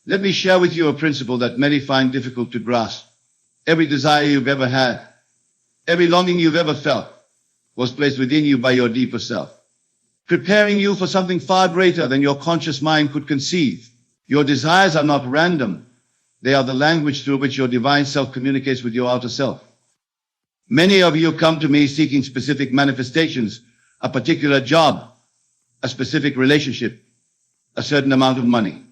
Let me share with you a principle that many find difficult to grasp. Every desire you've ever had, every longing you've ever felt, was placed within you by your deeper self, preparing you for something far greater than your conscious mind could conceive. Your desires are not random. They are the language through which your divine self communicates with your outer self. Many of you come to me seeking specific manifestations, a particular job, a specific relationship, a certain amount of money.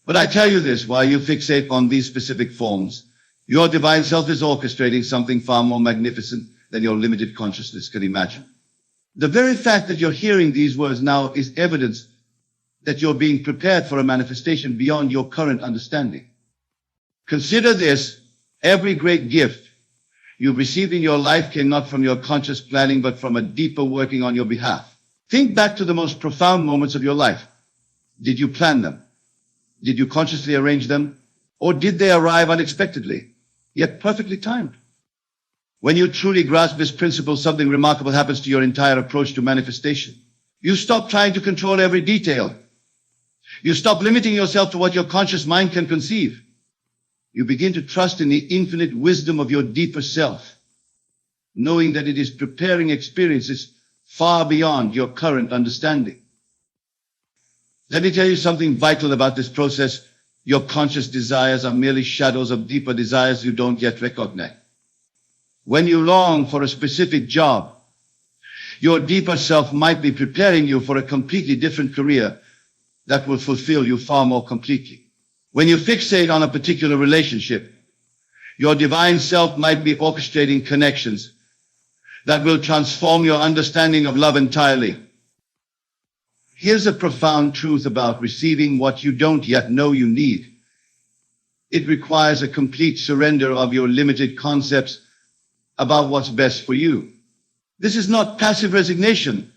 But I tell you this, while you fixate on these specific forms, your divine self is orchestrating something far more magnificent than your limited consciousness can imagine. The very fact that you're hearing these words now is evidence that you're being prepared for a manifestation beyond your current understanding. Consider this: every great gift you've received in your life came not from your conscious planning, but from a deeper working on your behalf. Think back to the most profound moments of your life. Did you plan them? Did you consciously arrange them? Or did they arrive unexpectedly, yet perfectly timed? When you truly grasp this principle, something remarkable happens to your entire approach to manifestation. You stop trying to control every detail. You stop limiting yourself to what your conscious mind can conceive. You begin to trust in the infinite wisdom of your deeper self, knowing that it is preparing experiences far beyond your current understanding. Let me tell you something vital about this process. Your conscious desires are merely shadows of deeper desires you don't yet recognize. When you long for a specific job, your deeper self might be preparing you for a completely different career that will fulfill you far more completely. When you fixate on a particular relationship, your divine self might be orchestrating connections that will transform your understanding of love entirely. Here's a profound truth about receiving what you don't yet know you need. It requires a complete surrender of your limited concepts about what's best for you. This is not passive resignation.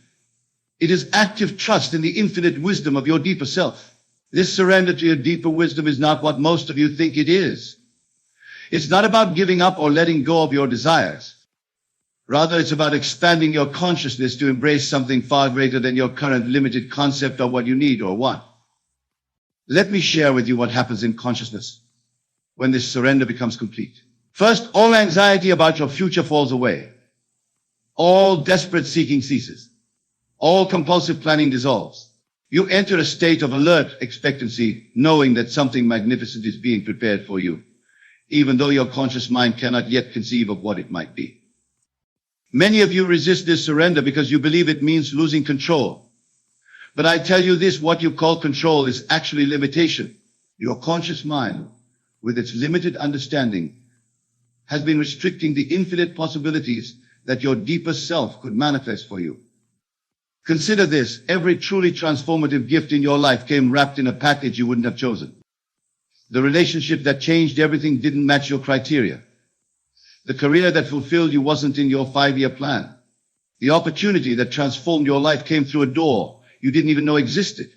It is active trust in the infinite wisdom of your deeper self. This surrender to your deeper wisdom is not what most of you think it is. It's not about giving up or letting go of your desires. Rather, it's about expanding your consciousness to embrace something far greater than your current limited concept of what you need or want. Let me share with you what happens in consciousness when this surrender becomes complete. First, all anxiety about your future falls away. All desperate seeking ceases. All compulsive planning dissolves. You enter a state of alert expectancy, knowing that something magnificent is being prepared for you, even though your conscious mind cannot yet conceive of what it might be. Many of you resist this surrender because you believe it means losing control. But I tell you this, what you call control is actually limitation. Your conscious mind, with its limited understanding, has been restricting the infinite possibilities that your deeper self could manifest for you. Consider this: every truly transformative gift in your life came wrapped in a package you wouldn't have chosen. The relationship that changed everything didn't match your criteria. The career that fulfilled you wasn't in your 5-year plan. The opportunity that transformed your life came through a door you didn't even know existed.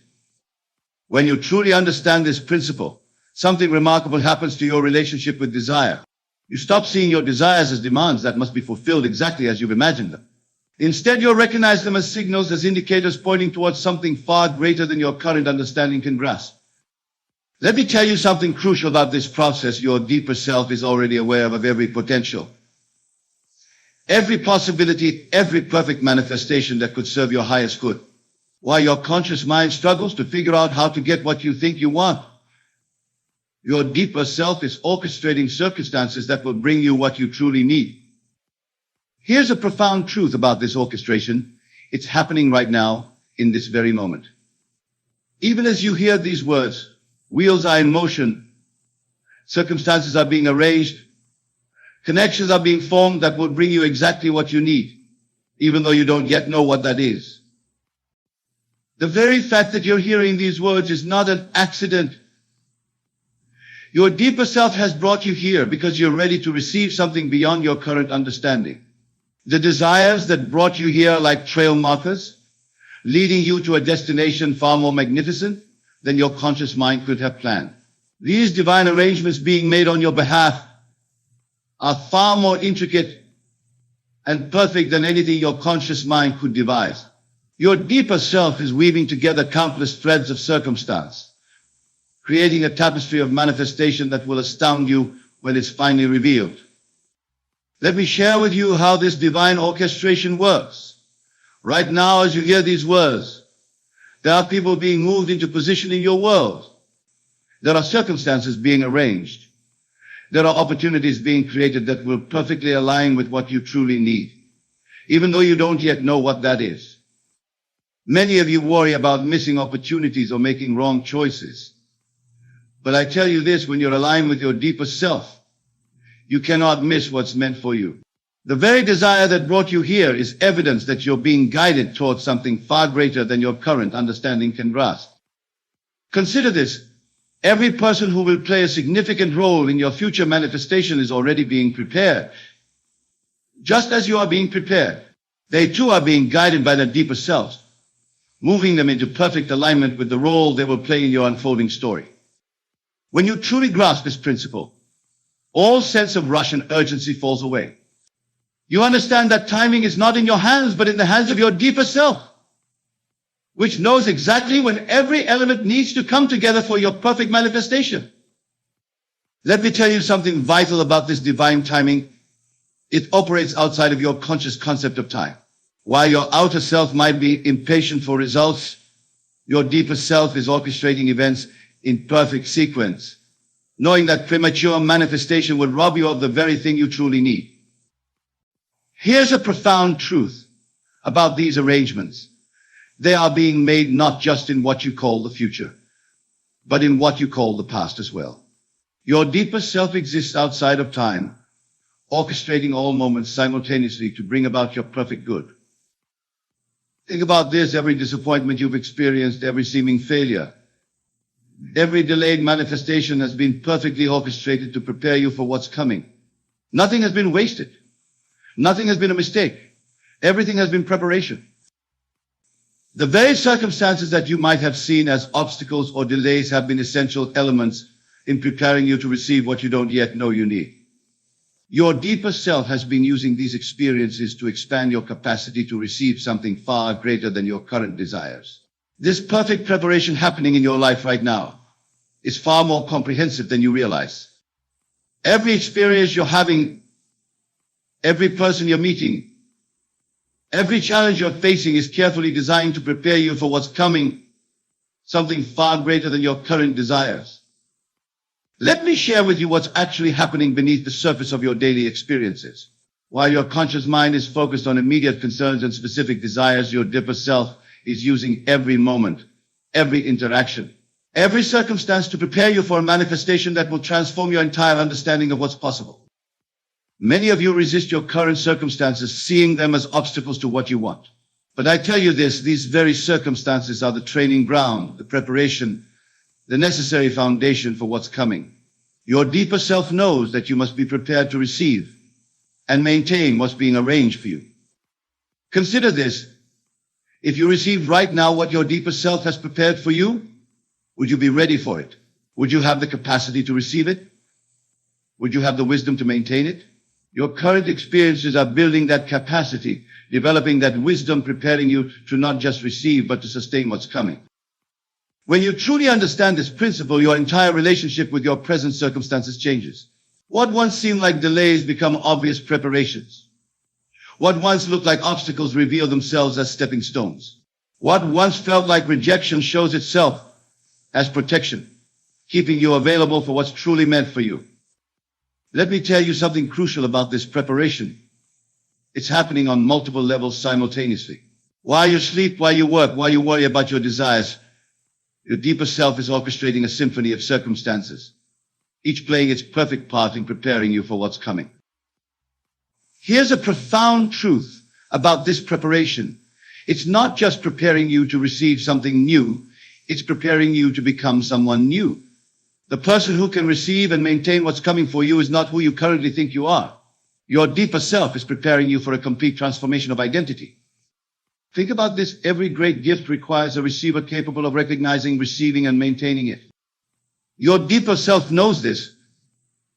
When you truly understand this principle, something remarkable happens to your relationship with desire. You stop seeing your desires as demands that must be fulfilled exactly as you've imagined them. Instead, you recognize them as signals, as indicators pointing towards something far greater than your current understanding can grasp. Let me tell you something crucial about this process. Your deeper self is already aware of every potential, every possibility, every perfect manifestation that could serve your highest good. While your conscious mind struggles to figure out how to get what you think you want, your deeper self is orchestrating circumstances that will bring you what you truly need. Here's a profound truth about this orchestration. It's happening right now, in this very moment. Even as you hear these words, wheels are in motion, circumstances are being arranged, connections are being formed that will bring you exactly what you need, even though you don't yet know what that is. The very fact that you're hearing these words is not an accident. Your deeper self has brought you here because you're ready to receive something beyond your current understanding. The desires that brought you here are like trail markers, leading you to a destination far more magnificent than your conscious mind could have planned. These divine arrangements being made on your behalf are far more intricate and perfect than anything your conscious mind could devise. Your deeper self is weaving together countless threads of circumstance, creating a tapestry of manifestation that will astound you when it's finally revealed. Let me share with you how this divine orchestration works. Right now, as you hear these words, there are people being moved into position in your world. There are circumstances being arranged. There are opportunities being created that will perfectly align with what you truly need, even though you don't yet know what that is. Many of you worry about missing opportunities or making wrong choices. But I tell you this, when you're aligned with your deeper self, you cannot miss what's meant for you. The very desire that brought you here is evidence that you're being guided towards something far greater than your current understanding can grasp. Consider this. Every person who will play a significant role in your future manifestation is already being prepared. Just as you are being prepared, they too are being guided by their deeper selves, moving them into perfect alignment with the role they will play in your unfolding story. When you truly grasp this principle, all sense of rush and urgency falls away. You understand that timing is not in your hands, but in the hands of your deeper self, which knows exactly when every element needs to come together for your perfect manifestation. Let me tell you something vital about this divine timing. It operates outside of your conscious concept of time. While your outer self might be impatient for results, your deeper self is orchestrating events in perfect sequence, knowing that premature manifestation would rob you of the very thing you truly need. Here's a profound truth about these arrangements. They are being made not just in what you call the future, but in what you call the past as well. Your deeper self exists outside of time, orchestrating all moments simultaneously to bring about your perfect good. Think about this: every disappointment you've experienced, every seeming failure, every delayed manifestation has been perfectly orchestrated to prepare you for what's coming. Nothing has been wasted. Nothing has been a mistake. Everything has been preparation. The very circumstances that you might have seen as obstacles or delays have been essential elements in preparing you to receive what you don't yet know you need. Your deeper self has been using these experiences to expand your capacity to receive something far greater than your current desires. This perfect preparation happening in your life right now is far more comprehensive than you realize. Every experience you're having, every person you're meeting, every challenge you're facing is carefully designed to prepare you for what's coming, something far greater than your current desires. Let me share with you what's actually happening beneath the surface of your daily experiences. While your conscious mind is focused on immediate concerns and specific desires, your deeper self is using every moment, every interaction, every circumstance to prepare you for a manifestation that will transform your entire understanding of what's possible. Many of you resist your current circumstances, seeing them as obstacles to what you want. But I tell you this, these very circumstances are the training ground, the preparation, the necessary foundation for what's coming. Your deeper self knows that you must be prepared to receive and maintain what's being arranged for you. Consider this. If you received right now what your deeper self has prepared for you, would you be ready for it? Would you have the capacity to receive it? Would you have the wisdom to maintain it? Your current experiences are building that capacity, developing that wisdom, preparing you to not just receive, but to sustain what's coming. When you truly understand this principle, your entire relationship with your present circumstances changes. What once seemed like delays become obvious preparations. What once looked like obstacles reveal themselves as stepping stones. What once felt like rejection shows itself as protection, keeping you available for what's truly meant for you. Let me tell you something crucial about this preparation. It's happening on multiple levels simultaneously. While you sleep, while you work, while you worry about your desires, your deeper self is orchestrating a symphony of circumstances, each playing its perfect part in preparing you for what's coming. Here's a profound truth about this preparation. It's not just preparing you to receive something new, it's preparing you to become someone new. The person who can receive and maintain what's coming for you is not who you currently think you are. Your deeper self is preparing you for a complete transformation of identity. Think about this. Every great gift requires a receiver capable of recognizing, receiving, and maintaining it. Your deeper self knows this,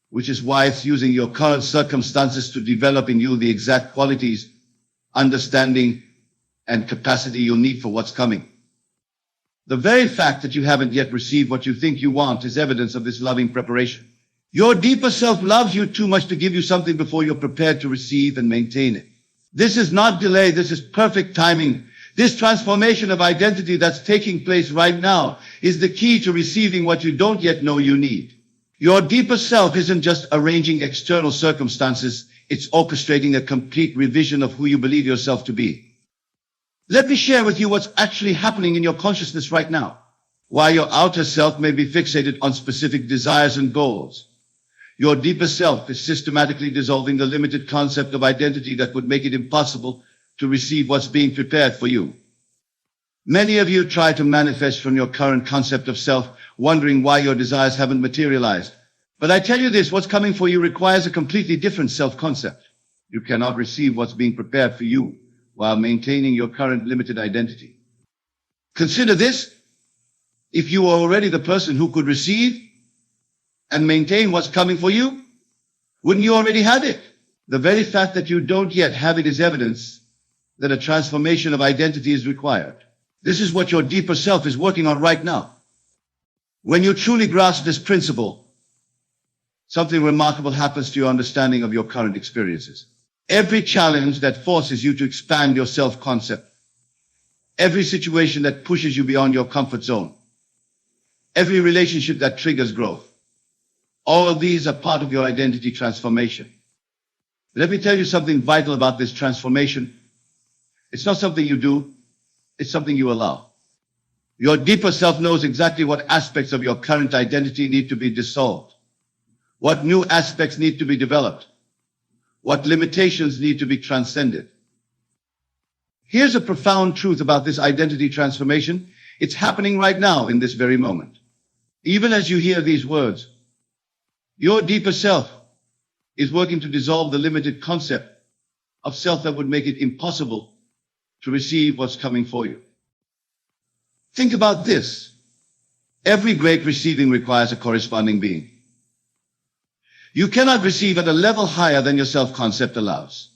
which is why it's using your current circumstances to develop in you the exact qualities, understanding, and capacity you'll need for what's coming. The very fact that you haven't yet received what you think you want is evidence of this loving preparation. Your deeper self loves you too much to give you something before you're prepared to receive and maintain it. This is not delay, this is perfect timing. This transformation of identity that's taking place right now is the key to receiving what you don't yet know you need. Your deeper self isn't just arranging external circumstances, it's orchestrating a complete revision of who you believe yourself to be. Let me share with you what's actually happening in your consciousness right now. While your outer self may be fixated on specific desires and goals, your deeper self is systematically dissolving the limited concept of identity that would make it impossible to receive what's being prepared for you. Many of you try to manifest from your current concept of self, wondering why your desires haven't materialized. But I tell you this, what's coming for you requires a completely different self-concept. You cannot receive what's being prepared for you while maintaining your current limited identity. Consider this. If you were already the person who could receive and maintain what's coming for you, wouldn't you already have it? The very fact that you don't yet have it is evidence that a transformation of identity is required. This is what your deeper self is working on right now. When you truly grasp this principle, something remarkable happens to your understanding of your current experiences. Every challenge that forces you to expand your self-concept, every situation that pushes you beyond your comfort zone, every relationship that triggers growth, all of these are part of your identity transformation. Let me tell you something vital about this transformation. It's not something you do, it's something you allow. Your deeper self knows exactly what aspects of your current identity need to be dissolved, what new aspects need to be developed, what limitations need to be transcended. Here's a profound truth about this identity transformation. It's happening right now in this very moment. Even as you hear these words, your deeper self is working to dissolve the limited concept of self that would make it impossible to receive what's coming for you. Think about this. Every great receiving requires a corresponding being. You cannot receive at a level higher than your self-concept allows.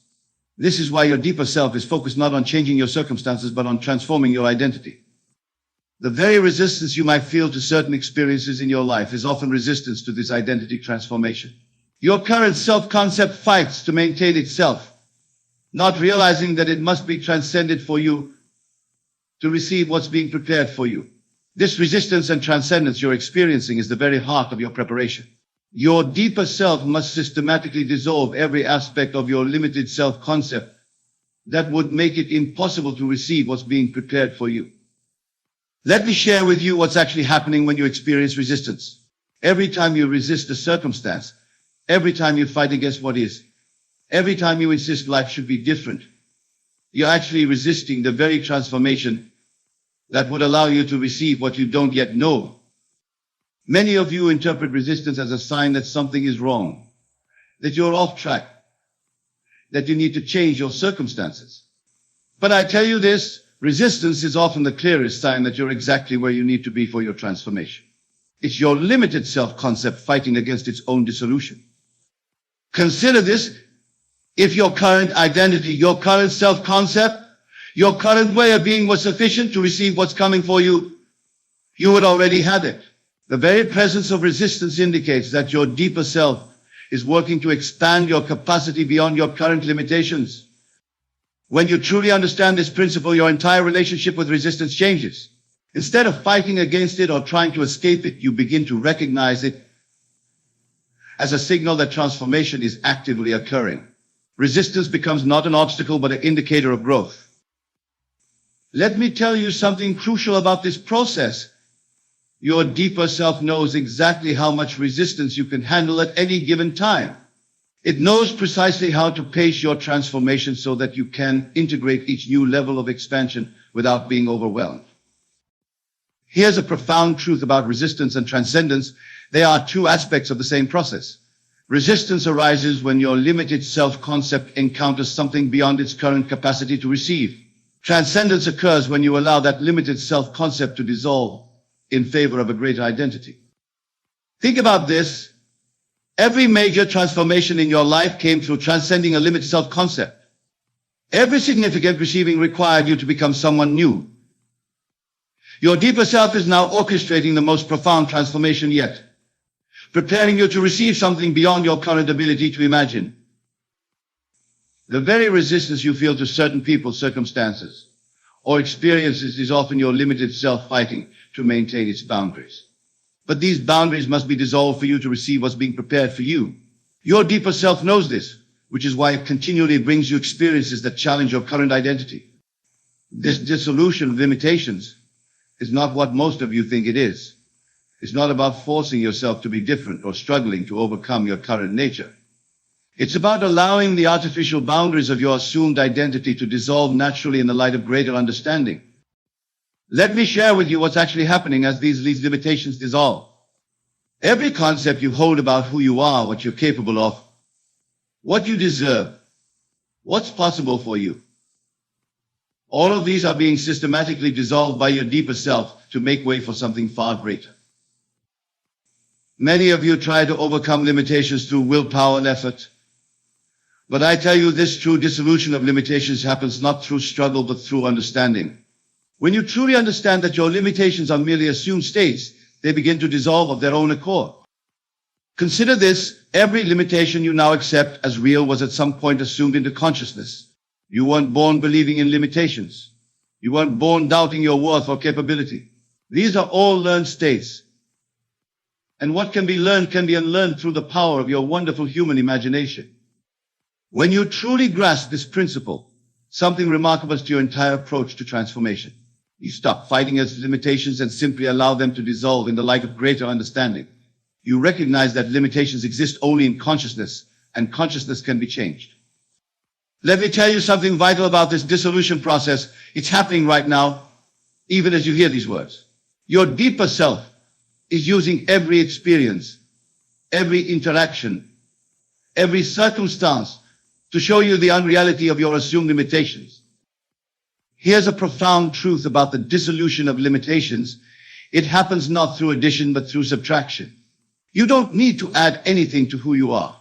This is why your deeper self is focused not on changing your circumstances, but on transforming your identity. The very resistance you might feel to certain experiences in your life is often resistance to this identity transformation. Your current self-concept fights to maintain itself, not realizing that it must be transcended for you to receive what's being prepared for you. This resistance and transcendence you're experiencing is the very heart of your preparation. Your deeper self must systematically dissolve every aspect of your limited self-concept that would make it impossible to receive what's being prepared for you. Let me share with you what's actually happening when you experience resistance. Every time you resist a circumstance, every time you fight against what is, every time you insist life should be different, you're actually resisting the very transformation that would allow you to receive what you don't yet know. Many of you interpret resistance as a sign that something is wrong, that you're off track, that you need to change your circumstances. But I tell you this, resistance is often the clearest sign that you're exactly where you need to be for your transformation. It's your limited self-concept fighting against its own dissolution. Consider this. If your current identity, your current self-concept, your current way of being was sufficient to receive what's coming for you, you would already have it. The very presence of resistance indicates that your deeper self is working to expand your capacity beyond your current limitations. When you truly understand this principle, your entire relationship with resistance changes. Instead of fighting against it or trying to escape it, you begin to recognize it as a signal that transformation is actively occurring. Resistance becomes not an obstacle, but an indicator of growth. Let me tell you something crucial about this process. Your deeper self knows exactly how much resistance you can handle at any given time. It knows precisely how to pace your transformation so that you can integrate each new level of expansion without being overwhelmed. Here's a profound truth about resistance and transcendence. They are two aspects of the same process. Resistance arises when your limited self-concept encounters something beyond its current capacity to receive. Transcendence occurs when you allow that limited self-concept to dissolve in favor of a greater identity. Think about this. Every major transformation in your life came through transcending a limited self-concept. Every significant receiving required you to become someone new. Your deeper self is now orchestrating the most profound transformation yet, preparing you to receive something beyond your current ability to imagine. The very resistance you feel to certain people, circumstances, or experiences is often your limited self fighting to maintain its boundaries. But these boundaries must be dissolved for you to receive what's being prepared for you. Your deeper self knows this, which is why it continually brings you experiences that challenge your current identity. This dissolution of limitations is not what most of you think it is. It's not about forcing yourself to be different or struggling to overcome your current nature. It's about allowing the artificial boundaries of your assumed identity to dissolve naturally in the light of greater understanding. Let me share with you what's actually happening as these limitations dissolve. Every concept you hold about who you are, what you're capable of, what you deserve, what's possible for you, all of these are being systematically dissolved by your deeper self to make way for something far greater. Many of you try to overcome limitations through willpower and effort. But I tell you, this true dissolution of limitations happens not through struggle, but through understanding. When you truly understand that your limitations are merely assumed states, they begin to dissolve of their own accord. Consider this: every limitation you now accept as real was at some point assumed into consciousness. You weren't born believing in limitations. You weren't born doubting your worth or capability. These are all learned states. And what can be learned can be unlearned through the power of your wonderful human imagination. When you truly grasp this principle, something remarkable to your entire approach to transformation. You stop fighting against limitations and simply allow them to dissolve in the light of greater understanding. You recognize that limitations exist only in consciousness, and consciousness can be changed. Let me tell you something vital about this dissolution process. It's happening right now, even as you hear these words. Your deeper self is using every experience, every interaction, every circumstance to show you the unreality of your assumed limitations. Here's a profound truth about the dissolution of limitations. It happens not through addition, but through subtraction. You don't need to add anything to who you are.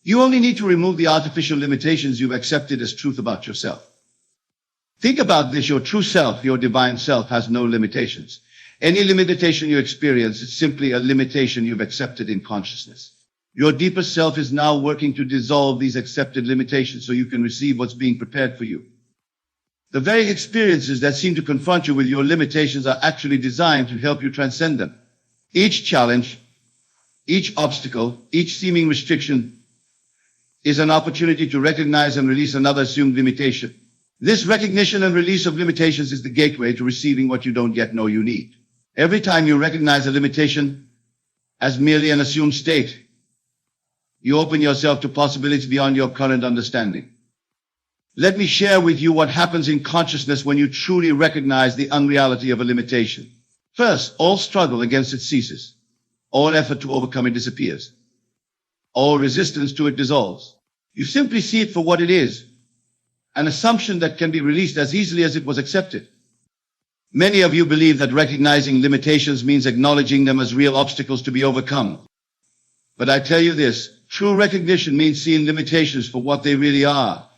You only need to remove the artificial limitations you've accepted as truth about yourself. Think about this: your true self, your divine self, has no limitations. Any limitation you experience is simply a limitation you've accepted in consciousness. Your deeper self is now working to dissolve these accepted limitations so you can receive what's being prepared for you. The very experiences that seem to confront you with your limitations are actually designed to help you transcend them. Each challenge, each obstacle, each seeming restriction is an opportunity to recognize and release another assumed limitation. This recognition and release of limitations is the gateway to receiving what you don't yet know you need. Every time you recognize a limitation as merely an assumed state, you open yourself to possibilities beyond your current understanding. Let me share with you what happens in consciousness when you truly recognize the unreality of a limitation. First, all struggle against it ceases. All effort to overcome it disappears. All resistance to it dissolves. You simply see it for what it is, an assumption that can be released as easily as it was accepted. Many of you believe that recognizing limitations means acknowledging them as real obstacles to be overcome. But I tell you this: true recognition means seeing limitations for what they really are,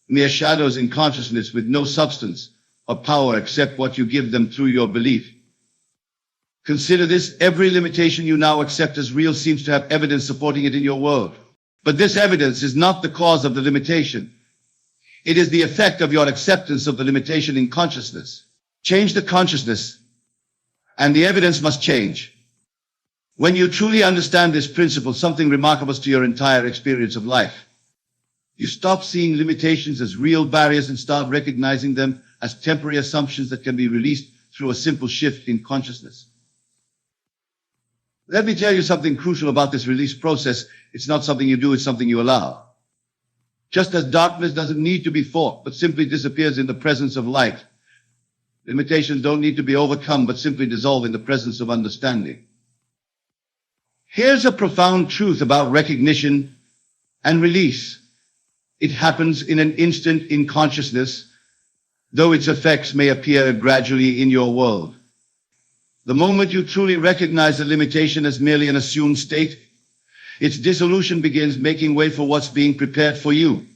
mere shadows in consciousness with no substance or power except what you give them through your belief. Consider this: every limitation you now accept as real seems to have evidence supporting it in your world. But this evidence is not the cause of the limitation. It is the effect of your acceptance of the limitation in consciousness. Change the consciousness, and the evidence must change. When you truly understand this principle, something remarkable to your entire experience of life. You stop seeing limitations as real barriers and start recognizing them as temporary assumptions that can be released through a simple shift in consciousness. Let me tell you something crucial about this release process. It's not something you do, it's something you allow. Just as darkness doesn't need to be fought, but simply disappears in the presence of light, limitations don't need to be overcome, but simply dissolve in the presence of understanding. Here's a profound truth about recognition and release. It happens in an instant in consciousness, though its effects may appear gradually in your world. The moment you truly recognize a limitation as merely an assumed state, its dissolution begins, making way for what's being prepared for you.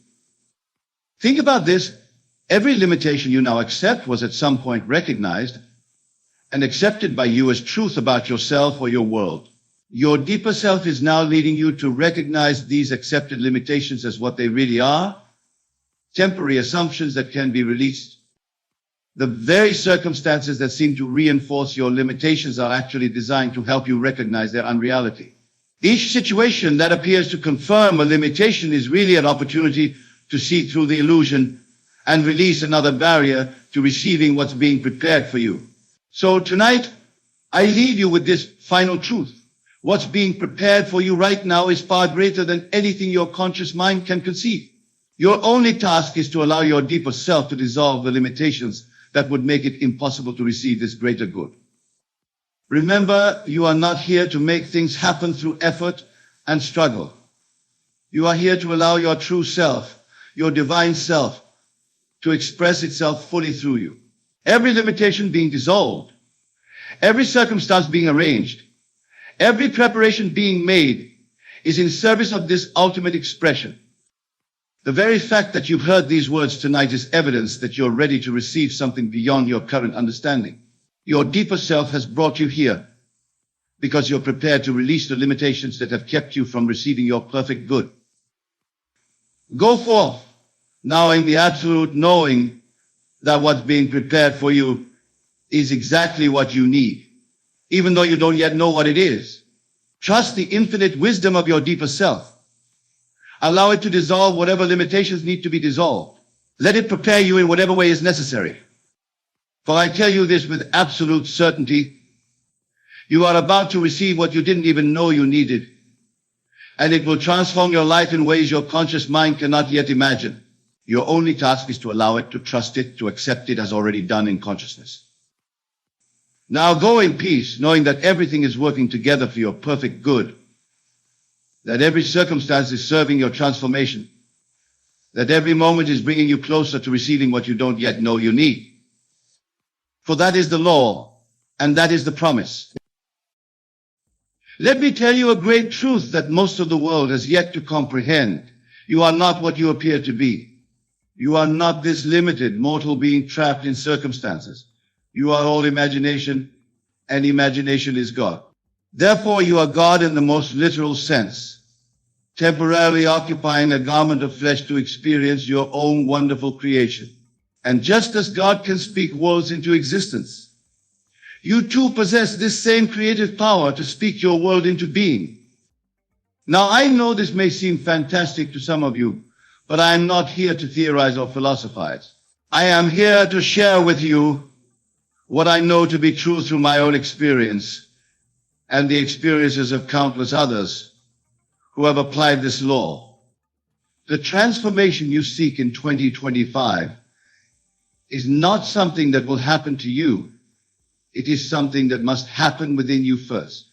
Think about this: every limitation you now accept was at some point recognized and accepted by you as truth about yourself or your world. Your deeper self is now leading you to recognize these accepted limitations as what they really are, temporary assumptions that can be released. The very circumstances that seem to reinforce your limitations are actually designed to help you recognize their unreality. Each situation that appears to confirm a limitation is really an opportunity to see through the illusion and release another barrier to receiving what's being prepared for you. So tonight, I leave you with this final truth. What's being prepared for you right now is far greater than anything your conscious mind can conceive. Your only task is to allow your deeper self to dissolve the limitations that would make it impossible to receive this greater good. Remember, you are not here to make things happen through effort and struggle. You are here to allow your true self, your divine self, to express itself fully through you. Every limitation being dissolved, every circumstance being arranged, every preparation being made is in service of this ultimate expression. The very fact that you've heard these words tonight is evidence that you're ready to receive something beyond your current understanding. Your deeper self has brought you here because you're prepared to release the limitations that have kept you from receiving your perfect good. Go forth, now in the absolute knowing that what's being prepared for you is exactly what you need, even though you don't yet know what it is. Trust the infinite wisdom of your deeper self. Allow it to dissolve whatever limitations need to be dissolved. Let it prepare you in whatever way is necessary. For I tell you this with absolute certainty, you are about to receive what you didn't even know you needed, and it will transform your life in ways your conscious mind cannot yet imagine. Your only task is to allow it, to trust it, to accept it as already done in consciousness. Now go in peace, knowing that everything is working together for your perfect good, that every circumstance is serving your transformation, that every moment is bringing you closer to receiving what you don't yet know you need. For that is the law, and that is the promise. Let me tell you a great truth that most of the world has yet to comprehend. You are not what you appear to be. You are not this limited mortal being trapped in circumstances. You are all imagination, and imagination is God. Therefore, you are God in the most literal sense, temporarily occupying a garment of flesh to experience your own wonderful creation. And just as God can speak worlds into existence, you too possess this same creative power to speak your world into being. Now, I know this may seem fantastic to some of you, but I am not here to theorize or philosophize. I am here to share with you what I know to be true through my own experience and the experiences of countless others who have applied this law. The transformation you seek in 2025 is not something that will happen to you. It is something that must happen within you first.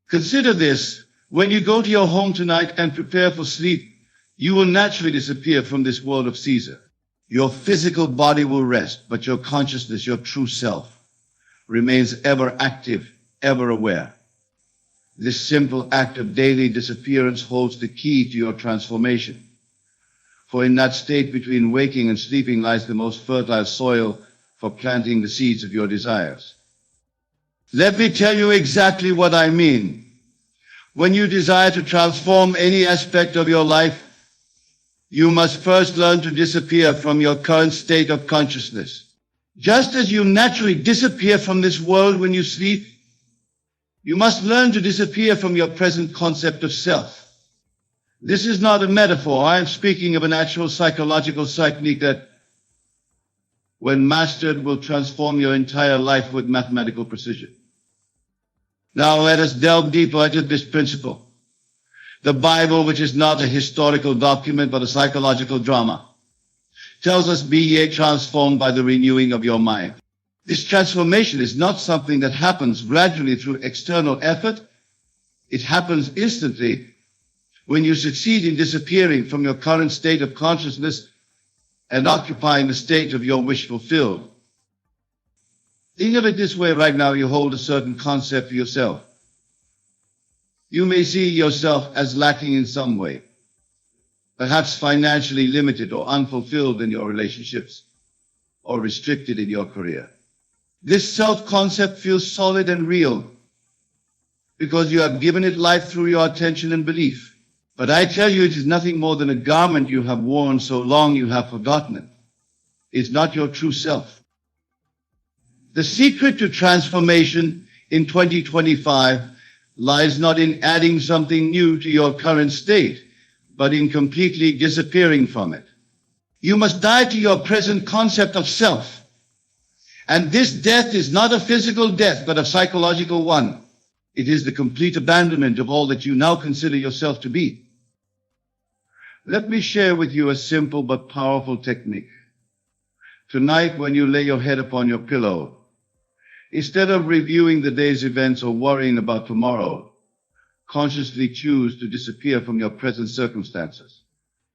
Consider this: when you go to your home tonight and prepare for sleep, you will naturally disappear from this world of Caesar. Your physical body will rest, but your consciousness, your true self, remains ever active, ever aware. This simple act of daily disappearance holds the key to your transformation. For in that state between waking and sleeping lies the most fertile soil for planting the seeds of your desires. Let me tell you exactly what I mean. When you desire to transform any aspect of your life, you must first learn to disappear from your current state of consciousness. Just as you naturally disappear from this world when you sleep, you must learn to disappear from your present concept of self. This is not a metaphor. I am speaking of an actual psychological technique that, when mastered, will transform your entire life with mathematical precision. Now let us delve deeper into this principle. The Bible, which is not a historical document but a psychological drama, tells us, "Be ye transformed by the renewing of your mind." This transformation is not something that happens gradually through external effort. It happens instantly when you succeed in disappearing from your current state of consciousness and occupying the state of your wish fulfilled. Think of it this way: right now you hold a certain concept for yourself. You may see yourself as lacking in some way, perhaps financially limited or unfulfilled in your relationships, or restricted in your career. This self-concept feels solid and real because you have given it life through your attention and belief. But I tell you, it is nothing more than a garment you have worn so long you have forgotten it. It's not your true self. The secret to transformation in 2025 lies not in adding something new to your current state, but in completely disappearing from it. You must die to your present concept of self. And this death is not a physical death, but a psychological one. It is the complete abandonment of all that you now consider yourself to be. Let me share with you a simple but powerful technique. Tonight, when you lay your head upon your pillow, instead of reviewing the day's events or worrying about tomorrow, consciously choose to disappear from your present circumstances.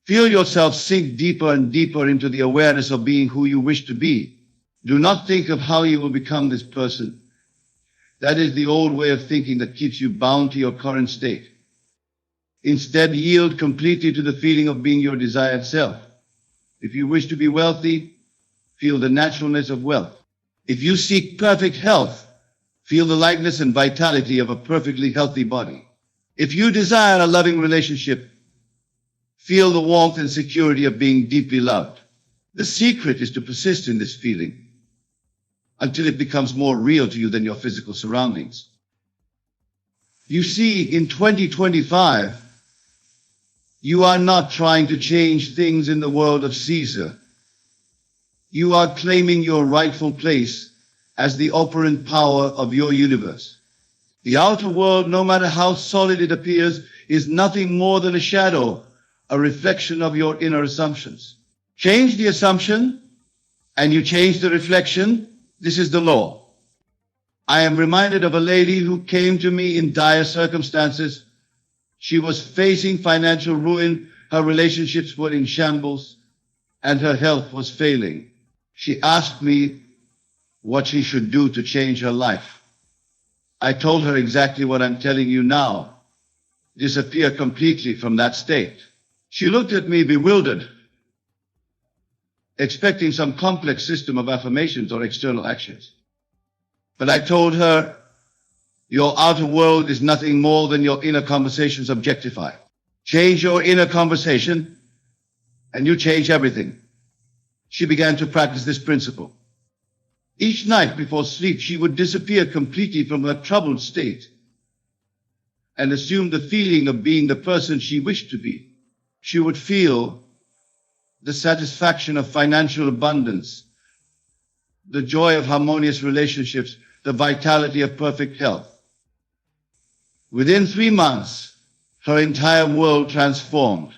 Feel yourself sink deeper and deeper into the awareness of being who you wish to be. Do not think of how you will become this person. That is the old way of thinking that keeps you bound to your current state. Instead, yield completely to the feeling of being your desired self. If you wish to be wealthy, feel the naturalness of wealth. If you seek perfect health, feel the lightness and vitality of a perfectly healthy body. If you desire a loving relationship, feel the warmth and security of being deeply loved. The secret is to persist in this feeling until it becomes more real to you than your physical surroundings. You see, in 2025, you are not trying to change things in the world of Caesar. You are claiming your rightful place as the operant power of your universe. The outer world, no matter how solid it appears, is nothing more than a shadow, a reflection of your inner assumptions. Change the assumption, and you change the reflection. This is the law. I am reminded of a lady who came to me in dire circumstances. She was facing financial ruin, her relationships were in shambles, and her health was failing. She asked me what she should do to change her life. I told her exactly what I'm telling you now. Disappear completely from that state. She looked at me bewildered, expecting some complex system of affirmations or external actions. But I told her, your outer world is nothing more than your inner conversations objectified. Change your inner conversation, and you change everything. She began to practice this principle. Each night before sleep, she would disappear completely from her troubled state and assume the feeling of being the person she wished to be. She would feel the satisfaction of financial abundance, the joy of harmonious relationships, the vitality of perfect health. Within 3 months, her entire world transformed.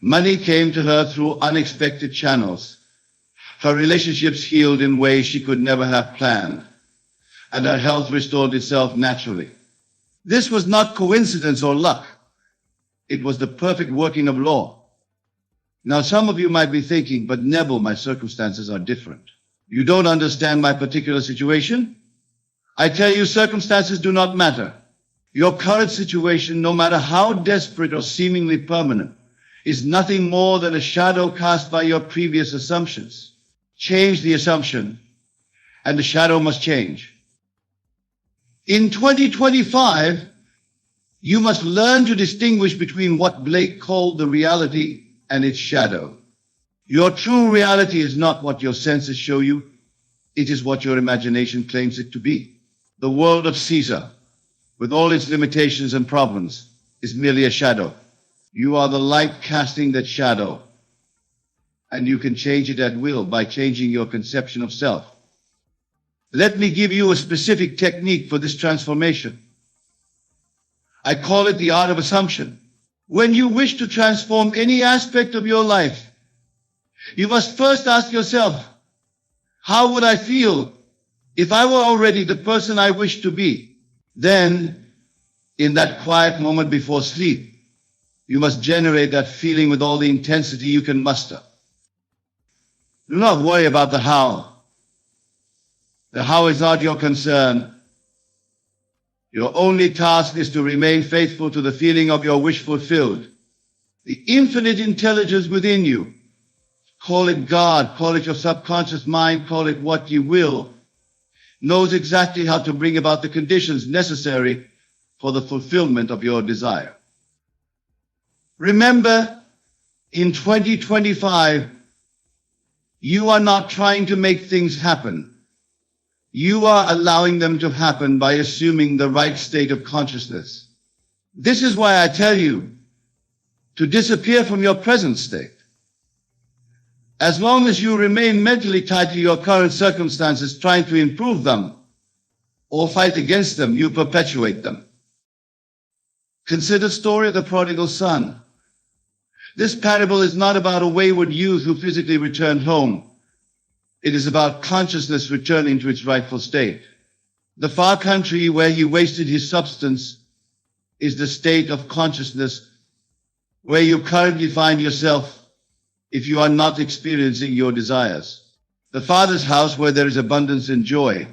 Money came to her through unexpected channels. Her relationships healed in ways she could never have planned, and her health restored itself naturally. This was not coincidence or luck. It was the perfect working of law. Now, some of you might be thinking, but Neville, my circumstances are different. You don't understand my particular situation? I tell you, circumstances do not matter. Your current situation, no matter how desperate or seemingly permanent, is nothing more than a shadow cast by your previous assumptions. Change the assumption, and the shadow must change. In 2025, you must learn to distinguish between what Blake called the reality and its shadow. Your true reality is not what your senses show you. It is what your imagination claims it to be. The world of Caesar, with all its limitations and problems, is merely a shadow. You are the light casting that shadow, and you can change it at will by changing your conception of self. Let me give you a specific technique for this transformation. I call it the art of assumption. When you wish to transform any aspect of your life, you must first ask yourself, how would I feel if I were already the person I wish to be? Then, in that quiet moment before sleep, you must generate that feeling with all the intensity you can muster. Do not worry about the how. The how is not your concern. Your only task is to remain faithful to the feeling of your wish fulfilled. The infinite intelligence within you. Call it God, call it your subconscious mind, call it what you will. knows exactly how to bring about the conditions necessary for the fulfillment of your desire. Remember, in 2025, you are not trying to make things happen. You are allowing them to happen by assuming the right state of consciousness. This is why I tell you to disappear from your present state. As long as you remain mentally tied to your current circumstances, trying to improve them or fight against them, you perpetuate them. Consider the story of the prodigal son. This parable is not about a wayward youth who physically returned home. It is about consciousness returning to its rightful state. The far country where he wasted his substance is the state of consciousness where you currently find yourself if you are not experiencing your desires. The Father's house where there is abundance and joy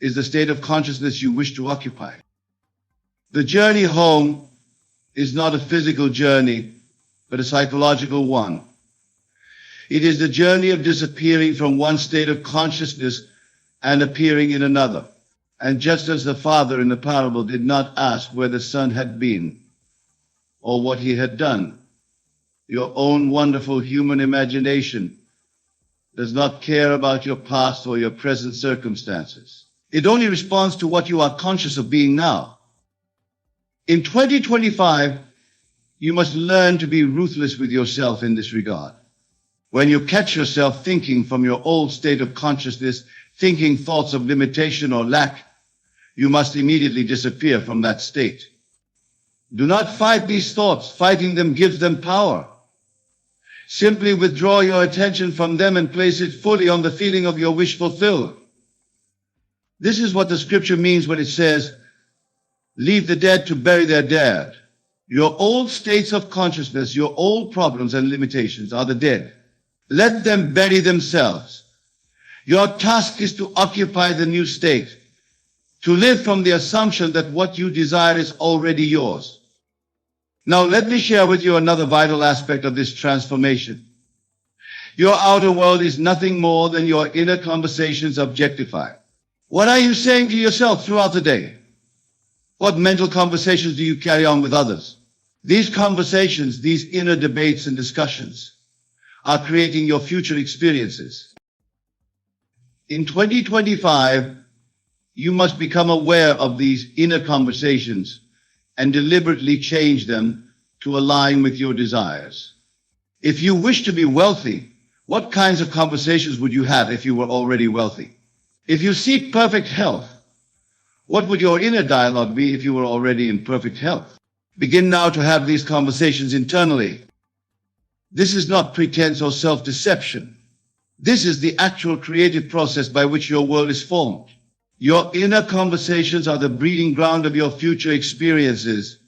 is the state of consciousness you wish to occupy. The journey home is not a physical journey, but a psychological one. It is the journey of disappearing from one state of consciousness and appearing in another. And just as the father in the parable did not ask where the son had been or what he had done, your own wonderful human imagination does not care about your past or your present circumstances. It only responds to what you are conscious of being now. In 2025, you must learn to be ruthless with yourself in this regard. When you catch yourself thinking from your old state of consciousness, thinking thoughts of limitation or lack, you must immediately disappear from that state. Do not fight these thoughts. Fighting them gives them power. Simply withdraw your attention from them and place it fully on the feeling of your wish fulfilled. This is what the scripture means when it says, leave the dead to bury their dead. Your old states of consciousness, your old problems and limitations are the dead. Let them bury themselves. Your task is to occupy the new state, to live from the assumption that what you desire is already yours. Now let me share with you another vital aspect of this transformation. Your outer world is nothing more than your inner conversations objectified. What are you saying to yourself throughout the day? What mental conversations do you carry on with others? These conversations, these inner debates and discussions are creating your future experiences. In 2025, you must become aware of these inner conversations and deliberately change them to align with your desires. If you wish to be wealthy, what kinds of conversations would you have if you were already wealthy? If you seek perfect health, what would your inner dialogue be if you were already in perfect health? Begin now to have these conversations internally. This is not pretense or self-deception. This is the actual creative process by which your world is formed. Your inner conversations are the breeding ground of your future experiences.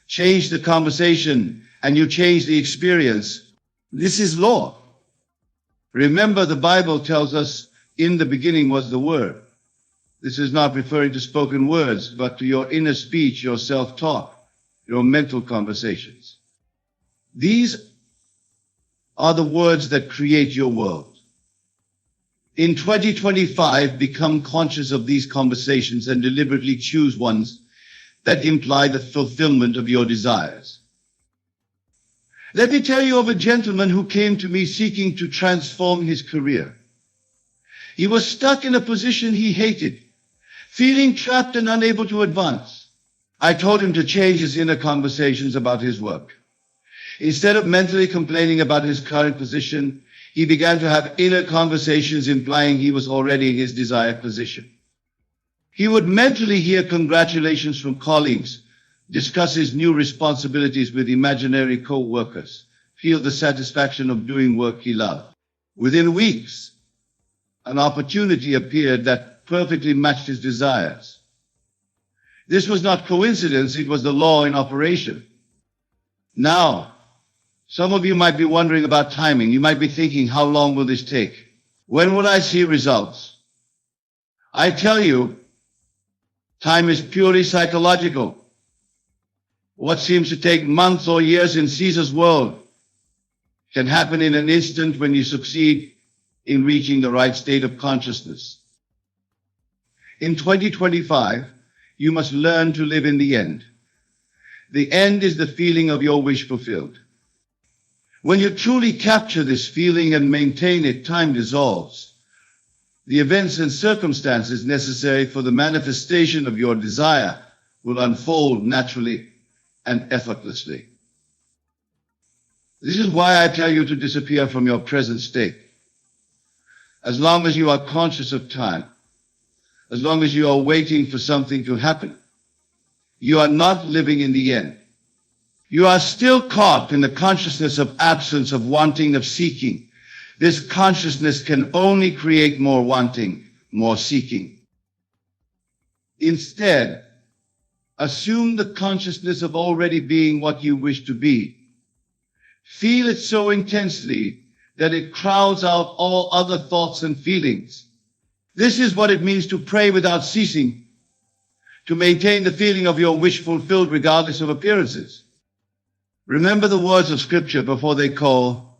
Change the conversation and you change the experience. This is law. Remember, the Bible tells us, in the beginning was the Word. This is not referring to spoken words, but to your inner speech, your self-talk, your mental conversations. These are the words that create your world. In 2025, become conscious of these conversations and deliberately choose ones that imply the fulfillment of your desires. Let me tell you of a gentleman who came to me seeking to transform his career. He was stuck in a position he hated, feeling trapped and unable to advance. I told him to change his inner conversations about his work. Instead of mentally complaining about his current position, he began to have inner conversations implying he was already in his desired position. He would mentally hear congratulations from colleagues, discuss his new responsibilities with imaginary co-workers, feel the satisfaction of doing work he loved. Within weeks, an opportunity appeared that perfectly matched his desires. This was not coincidence, it was the law in operation. Now, some of you might be wondering about timing. You might be thinking, how long will this take? When will I see results? I tell you, time is purely psychological. What seems to take months or years in Caesar's world can happen in an instant when you succeed in reaching the right state of consciousness. In 2025, you must learn to live in the end. The end is the feeling of your wish fulfilled. When you truly capture this feeling and maintain it, time dissolves. The events and circumstances necessary for the manifestation of your desire will unfold naturally and effortlessly. This is why I tell you to disappear from your present state. As long as you are conscious of time, as long as you are waiting for something to happen, you are not living in the end. You are still caught in the consciousness of absence, of wanting, of seeking. This consciousness can only create more wanting, more seeking. Instead, assume the consciousness of already being what you wish to be. Feel it so intensely that it crowds out all other thoughts and feelings. This is what it means to pray without ceasing, to maintain the feeling of your wish fulfilled regardless of appearances. Remember the words of Scripture before they call,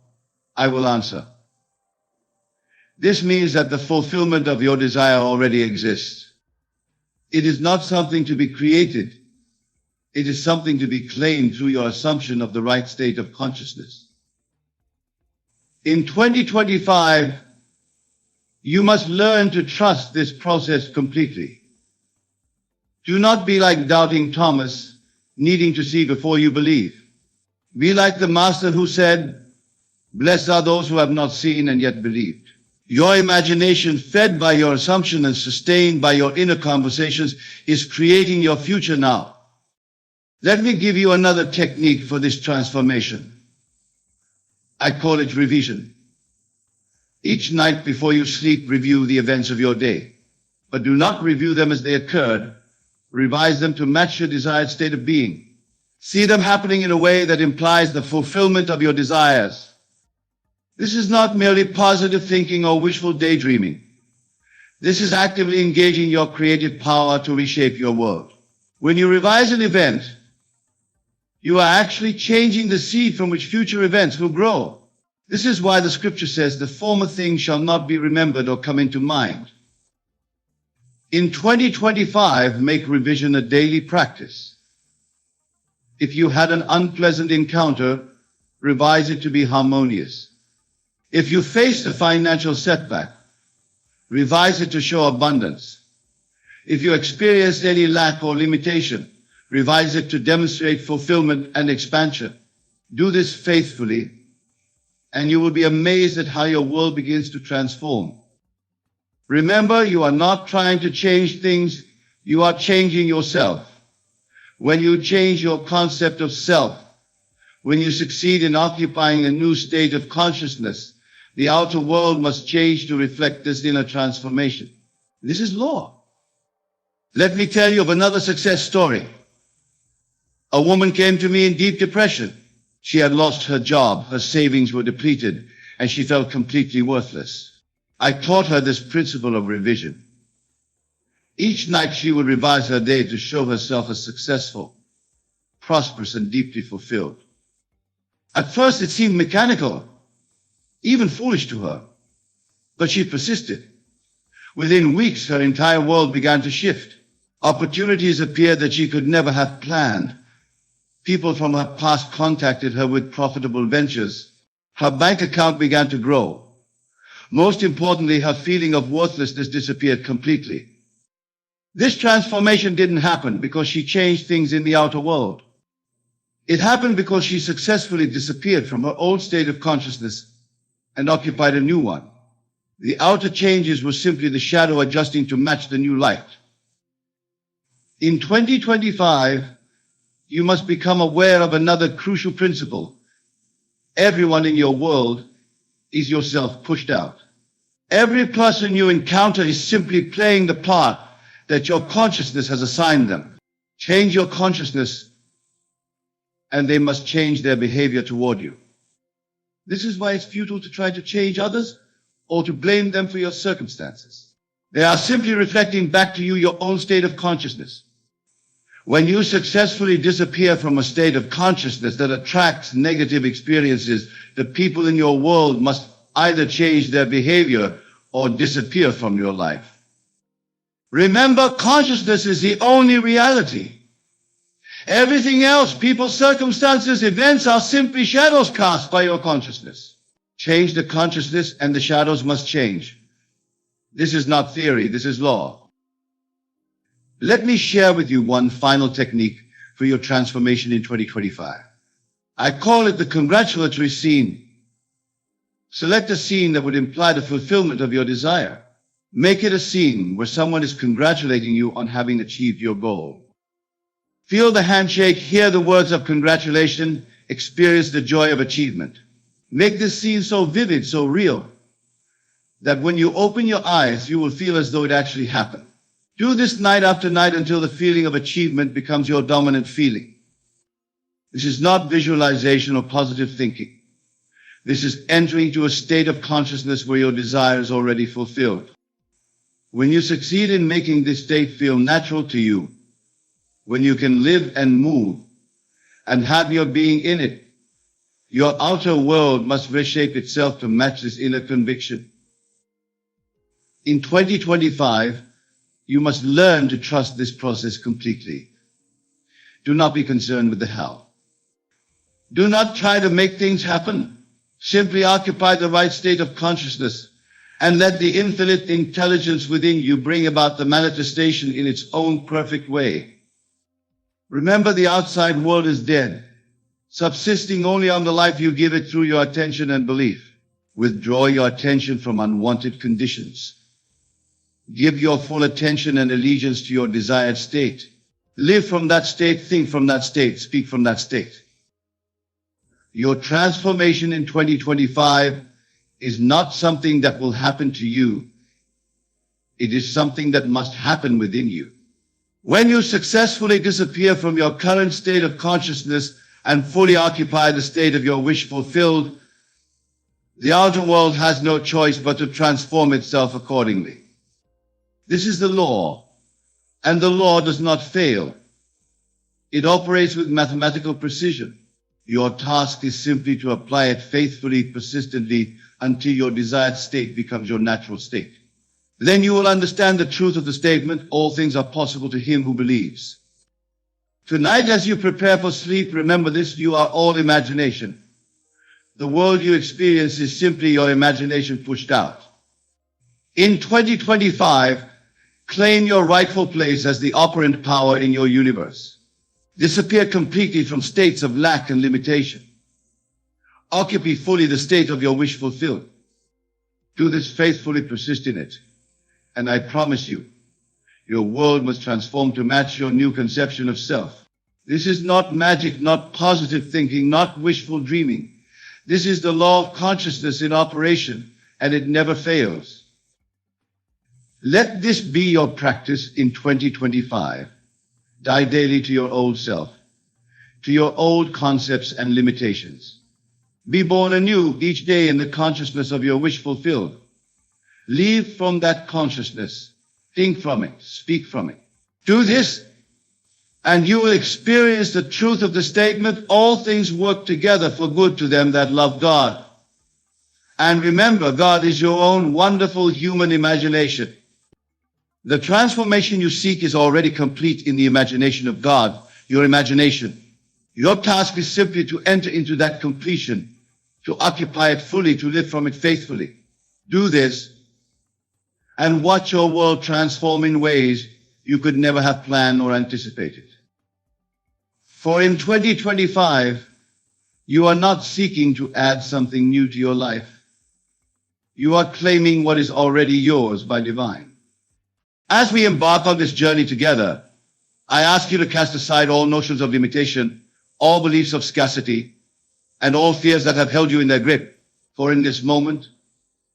I will answer. This means that the fulfillment of your desire already exists. It is not something to be created. It is something to be claimed through your assumption of the right state of consciousness. In 2025, you must learn to trust this process completely. Do not be like doubting Thomas, needing to see before you believe. Be like the Master who said, blessed are those who have not seen and yet believed. Your imagination, fed by your assumption and sustained by your inner conversations, is creating your future now. Let me give you another technique for this transformation. I call it revision. Each night before you sleep, review the events of your day. But do not review them as they occurred. Revise them to match your desired state of being. See them happening in a way that implies the fulfillment of your desires. This is not merely positive thinking or wishful daydreaming. This is actively engaging your creative power to reshape your world. When you revise an event, you are actually changing the seed from which future events will grow. This is why the Scripture says the former things shall not be remembered or come into mind. In 2025, make revision a daily practice. If you had an unpleasant encounter, revise it to be harmonious. If you faced a financial setback, revise it to show abundance. If you experienced any lack or limitation, revise it to demonstrate fulfillment and expansion. Do this faithfully, and you will be amazed at how your world begins to transform. Remember, you are not trying to change things, you are changing yourself. When you change your concept of self, when you succeed in occupying a new state of consciousness, the outer world must change to reflect this inner transformation. This is law. Let me tell you of another success story. A woman came to me in deep depression. She had lost her job, her savings were depleted, and she felt completely worthless. I taught her this principle of revision. Each night she would revise her day to show herself as successful, prosperous, and deeply fulfilled. At first it seemed mechanical, even foolish to her, but she persisted. Within weeks, her entire world began to shift. Opportunities appeared that she could never have planned. People from her past contacted her with profitable ventures. Her bank account began to grow. Most importantly, her feeling of worthlessness disappeared completely. This transformation didn't happen because she changed things in the outer world. It happened because she successfully disappeared from her old state of consciousness and occupied a new one. The outer changes were simply the shadow adjusting to match the new light. In 2025, you must become aware of another crucial principle. Everyone in your world is yourself pushed out. Every person you encounter is simply playing the part that your consciousness has assigned them. Change your consciousness, and they must change their behavior toward you. This is why it's futile to try to change others or to blame them for your circumstances. They are simply reflecting back to you your own state of consciousness. When you successfully disappear from a state of consciousness that attracts negative experiences, the people in your world must either change their behavior or disappear from your life. Remember, consciousness is the only reality. Everything else, people, circumstances, events are simply shadows cast by your consciousness. Change the consciousness and the shadows must change. This is not theory, this is law. Let me share with you one final technique for your transformation in 2025. I call it the congratulatory scene. Select a scene that would imply the fulfillment of your desire. Make it a scene where someone is congratulating you on having achieved your goal. Feel the handshake, hear the words of congratulation, experience the joy of achievement. Make this scene so vivid, so real, that when you open your eyes, you will feel as though it actually happened. Do this night after night until the feeling of achievement becomes your dominant feeling. This is not visualization or positive thinking. This is entering into a state of consciousness where your desire is already fulfilled. When you succeed in making this state feel natural to you, when you can live and move and have your being in it, your outer world must reshape itself to match this inner conviction. In 2025, you must learn to trust this process completely. Do not be concerned with the how. Do not try to make things happen. Simply occupy the right state of consciousness and let the infinite intelligence within you bring about the manifestation in its own perfect way. Remember, the outside world is dead, subsisting only on the life you give it through your attention and belief. Withdraw your attention from unwanted conditions. Give your full attention and allegiance to your desired state. Live from that state, think from that state, speak from that state. Your transformation in 2025 is not something that will happen to you. It is something that must happen within you. When you successfully disappear from your current state of consciousness and fully occupy the state of your wish fulfilled, the outer world has no choice but to transform itself accordingly. This is the law, and the law does not fail. It operates with mathematical precision. Your task is simply to apply it faithfully, persistently, until your desired state becomes your natural state. Then you will understand the truth of the statement, all things are possible to him who believes. Tonight, as you prepare for sleep, remember this, you are all imagination. The world you experience is simply your imagination pushed out. In 2025, claim your rightful place as the operant power in your universe. Disappear completely from states of lack and limitation. Occupy fully the state of your wish fulfilled. Do this faithfully, persist in it. And I promise you, your world must transform to match your new conception of self. This is not magic, not positive thinking, not wishful dreaming. This is the law of consciousness in operation, and it never fails. Let this be your practice in 2025. Die daily to your old self, to your old concepts and limitations. Be born anew each day in the consciousness of your wish fulfilled. Live from that consciousness. Think from it. Speak from it. Do this, and you will experience the truth of the statement, all things work together for good to them that love God. And remember, God is your own wonderful human imagination. The transformation you seek is already complete in the imagination of God, your imagination. Your task is simply to enter into that completion, to occupy it fully, to live from it faithfully. Do this, and watch your world transform in ways you could never have planned or anticipated. For in 2025, you are not seeking to add something new to your life. You are claiming what is already yours by divine. As we embark on this journey together, I ask you to cast aside all notions of limitation, all beliefs of scarcity, and all fears that have held you in their grip. For in this moment,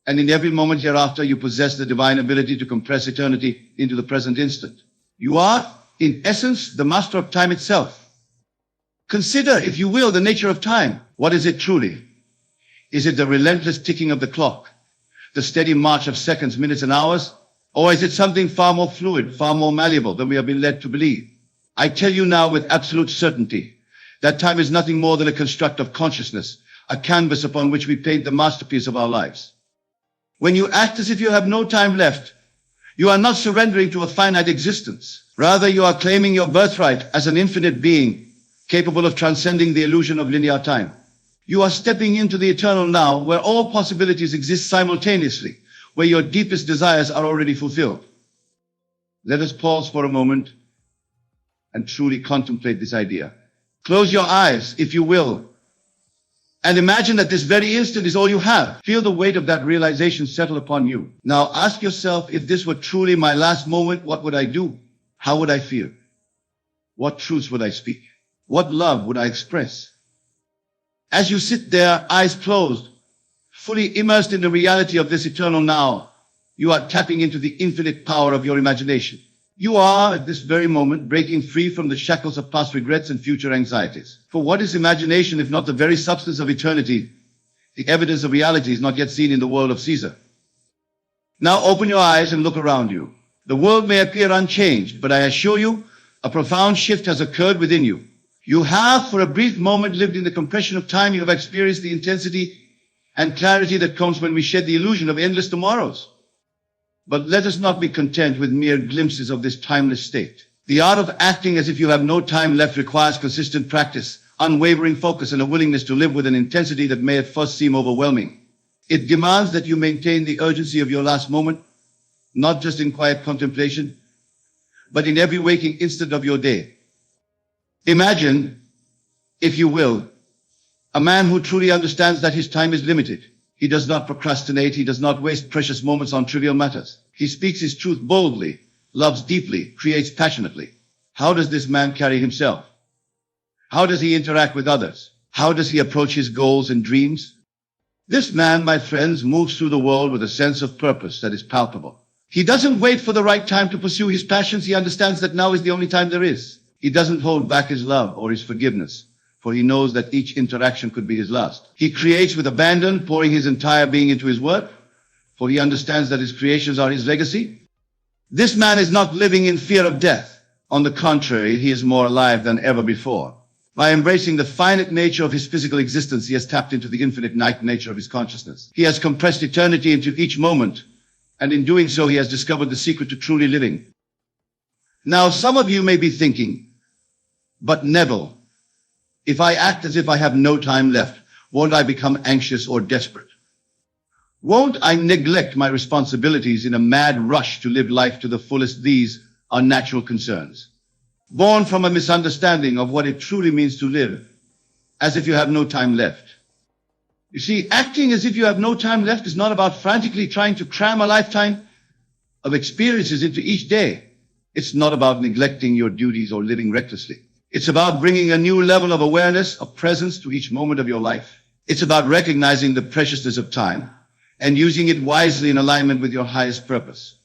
and in every moment hereafter, you possess the divine ability to compress eternity into the present instant. You are, in essence, the master of time itself. Consider, if you will, the nature of time. What is it truly? Is it the relentless ticking of the clock, the steady march of seconds, minutes, and hours? Or is it something far more fluid, far more malleable than we have been led to believe? I tell you now with absolute certainty that time is nothing more than a construct of consciousness, a canvas upon which we paint the masterpiece of our lives. When you act as if you have no time left, You are not surrendering to a finite existence. Rather, you are claiming your birthright as an infinite being, capable of transcending the illusion of linear time. You are stepping into the eternal now, where all possibilities exist simultaneously, where your deepest desires are already fulfilled. Let us pause for a moment and truly contemplate this idea. Close your eyes, if you will, and imagine that this very instant is all you have. Feel the weight of that realization settle upon you. Now ask yourself, if this were truly my last moment, what would I do? How would I feel? What truths would I speak? What love would I express? As you sit there, eyes closed, fully immersed in the reality of this eternal now, you are tapping into the infinite power of your imagination. You are, at this very moment, breaking free from the shackles of past regrets and future anxieties. For what is imagination if not the very substance of eternity, the evidence of reality is not yet seen in the world of Caesar? Now open your eyes and look around you. The world may appear unchanged, but I assure you, a profound shift has occurred within you. You have, for a brief moment, lived in the compression of time. You have experienced the intensity and clarity that comes when we shed the illusion of endless tomorrows. But let us not be content with mere glimpses of this timeless state. The art of acting as if you have no time left requires consistent practice, unwavering focus, and a willingness to live with an intensity that may at first seem overwhelming. It demands that you maintain the urgency of your last moment, not just in quiet contemplation, but in every waking instant of your day. Imagine, if you will, a man who truly understands that his time is limited. He does not procrastinate. He does not waste precious moments on trivial matters. He speaks his truth boldly, loves deeply, creates passionately. How does this man carry himself? How does he interact with others? How does he approach his goals and dreams? This man, my friends, moves through the world with a sense of purpose that is palpable. He doesn't wait for the right time to pursue his passions. He understands that now is the only time there is. He doesn't hold back his love or his forgiveness, for he knows that each interaction could be his last. He creates with abandon, pouring his entire being into his work, for he understands that his creations are his legacy. This man is not living in fear of death. On the contrary, he is more alive than ever before. By embracing the finite nature of his physical existence, he has tapped into the infinite nature of his consciousness. He has compressed eternity into each moment, and in doing so, he has discovered the secret to truly living. Now, some of you may be thinking, but Neville, if I act as if I have no time left, won't I become anxious or desperate? Won't I neglect my responsibilities in a mad rush to live life to the fullest? These are natural concerns, born from a misunderstanding of what it truly means to live, as if you have no time left. You see, acting as if you have no time left is not about frantically trying to cram a lifetime of experiences into each day. It's not about neglecting your duties or living recklessly. It's about bringing a new level of awareness, of presence to each moment of your life. It's about recognizing the preciousness of time and using it wisely in alignment with your highest purpose.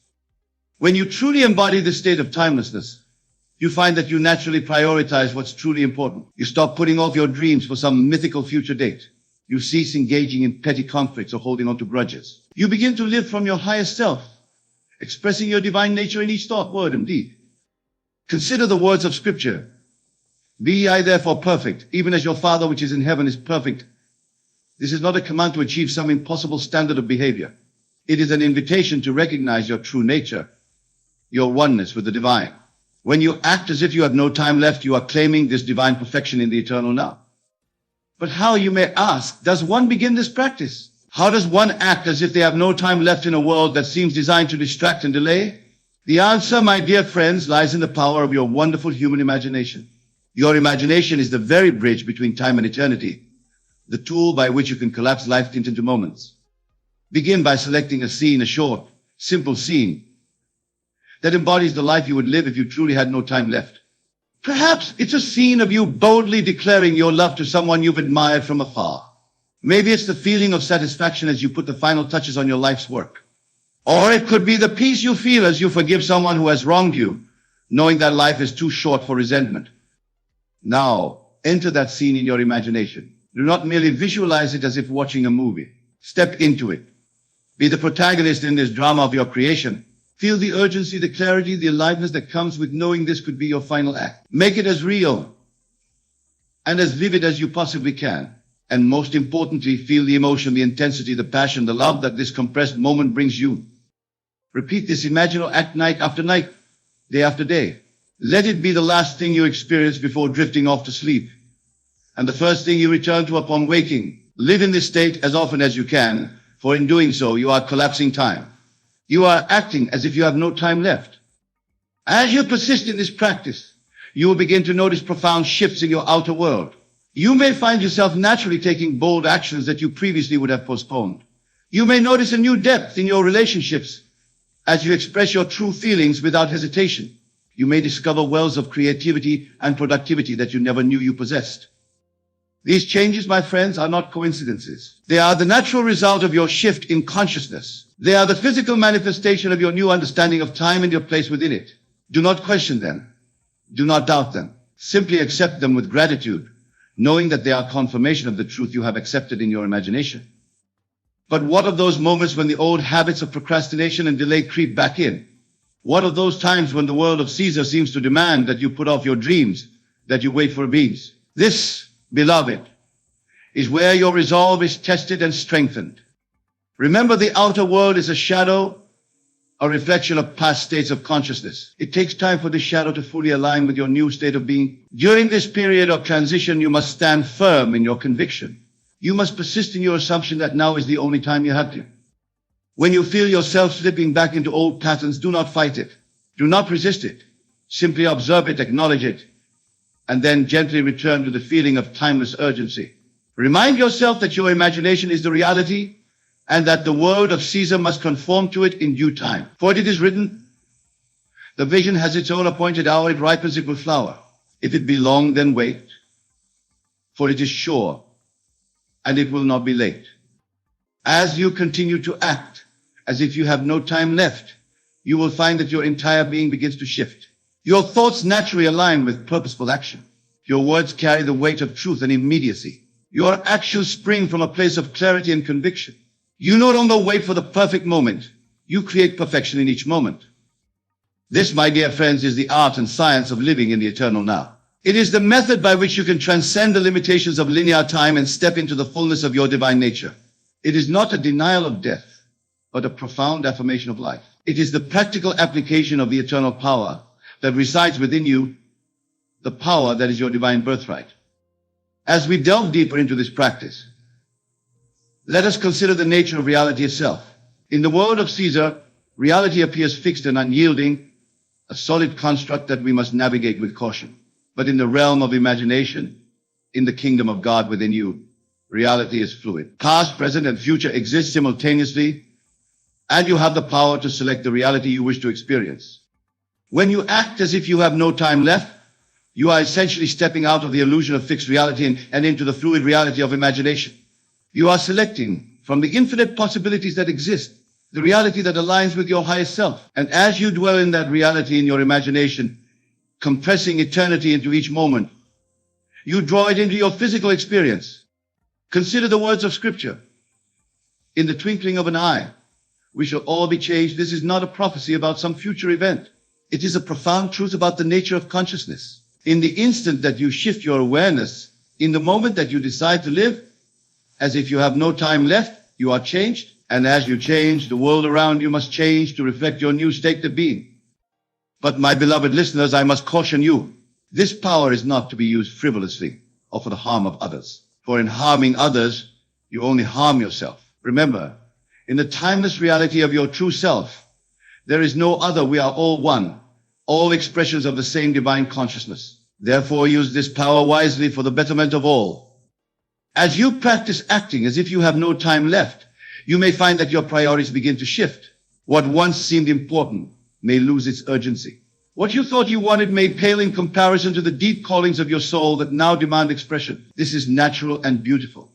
When you truly embody this state of timelessness, you find that you naturally prioritize what's truly important. You stop putting off your dreams for some mythical future date. You cease engaging in petty conflicts or holding on to grudges. You begin to live from your highest self, expressing your divine nature in each thought, word, and deed. Consider the words of Scripture. Be ye therefore perfect, even as your Father which is in heaven is perfect. This is not a command to achieve some impossible standard of behavior. It is an invitation to recognize your true nature, your oneness with the divine. When you act as if you have no time left, you are claiming this divine perfection in the eternal now. But how, you may ask, does one begin this practice? How does one act as if they have no time left in a world that seems designed to distract and delay? The answer, my dear friends, lies in the power of your wonderful human imagination. Your imagination is the very bridge between time and eternity, the tool by which you can collapse life into moments. Begin by selecting a scene, a short, simple scene that embodies the life you would live if you truly had no time left. Perhaps it's a scene of you boldly declaring your love to someone you've admired from afar. Maybe it's the feeling of satisfaction as you put the final touches on your life's work. Or it could be the peace you feel as you forgive someone who has wronged you, knowing that life is too short for resentment. Now, enter that scene in your imagination. Do not merely visualize it as if watching a movie. Step into it. Be the protagonist in this drama of your creation. Feel the urgency, the clarity, the aliveness that comes with knowing this could be your final act. Make it as real and as vivid as you possibly can. And most importantly, feel the emotion, the intensity, the passion, the love that this compressed moment brings you. Repeat this imaginal act night after night, day after day. Let it be the last thing you experience before drifting off to sleep, and the first thing you return to upon waking. Live in this state as often as you can, for in doing so, you are collapsing time. You are acting as if you have no time left. As you persist in this practice, you will begin to notice profound shifts in your outer world. You may find yourself naturally taking bold actions that you previously would have postponed. You may notice a new depth in your relationships as you express your true feelings without hesitation. You may discover wells of creativity and productivity that you never knew you possessed. These changes, my friends, are not coincidences. They are the natural result of your shift in consciousness. They are the physical manifestation of your new understanding of time and your place within it. Do not question them. Do not doubt them. Simply accept them with gratitude, knowing that they are confirmation of the truth you have accepted in your imagination. But what of those moments when the old habits of procrastination and delay creep back in? What of those times when the world of Caesar seems to demand that you put off your dreams, that you wait for a beans? This, beloved, is where your resolve is tested and strengthened. Remember, the outer world is a shadow, a reflection of past states of consciousness. It takes time for this shadow to fully align with your new state of being. During this period of transition, you must stand firm in your conviction. You must persist in your assumption that now is the only time you have to. When you feel yourself slipping back into old patterns, do not fight it. Do not resist it. Simply observe it, acknowledge it, and then gently return to the feeling of timeless urgency. Remind yourself that your imagination is the reality and that the word of Caesar must conform to it in due time. For it is written, the vision has its own appointed hour, it ripens, it will flower. If it be long, then wait, for it is sure, and it will not be late. As you continue to act as if you have no time left, you will find that your entire being begins to shift. Your thoughts naturally align with purposeful action. Your words carry the weight of truth and immediacy. Your actions spring from a place of clarity and conviction. You no longer wait for the perfect moment. You create perfection in each moment. This, my dear friends, is the art and science of living in the eternal now. It is the method by which you can transcend the limitations of linear time and step into the fullness of your divine nature. It is not a denial of death, but a profound affirmation of life. It is the practical application of the eternal power that resides within you, the power that is your divine birthright. As we delve deeper into this practice, let us consider the nature of reality itself. In the world of Caesar, reality appears fixed and unyielding, a solid construct that we must navigate with caution. But in the realm of imagination, in the kingdom of God within you, reality is fluid. Past, present, and future exist simultaneously, and you have the power to select the reality you wish to experience. When you act as if you have no time left, you are essentially stepping out of the illusion of fixed reality and into the fluid reality of imagination. You are selecting from the infinite possibilities that exist, the reality that aligns with your highest self. And as you dwell in that reality in your imagination, compressing eternity into each moment, you draw it into your physical experience. Consider the words of Scripture. In the twinkling of an eye, we shall all be changed. This is not a prophecy about some future event. It is a profound truth about the nature of consciousness. In the instant that you shift your awareness, in the moment that you decide to live, as if you have no time left, you are changed. And as you change, the world around you must change to reflect your new state of being. But my beloved listeners, I must caution you. This power is not to be used frivolously or for the harm of others. For in harming others, you only harm yourself. Remember, in the timeless reality of your true self, there is no other. We are all one, all expressions of the same divine consciousness. Therefore, use this power wisely for the betterment of all. As you practice acting as if you have no time left, you may find that your priorities begin to shift. What once seemed important may lose its urgency. What you thought you wanted may pale in comparison to the deep callings of your soul that now demand expression. This is natural and beautiful.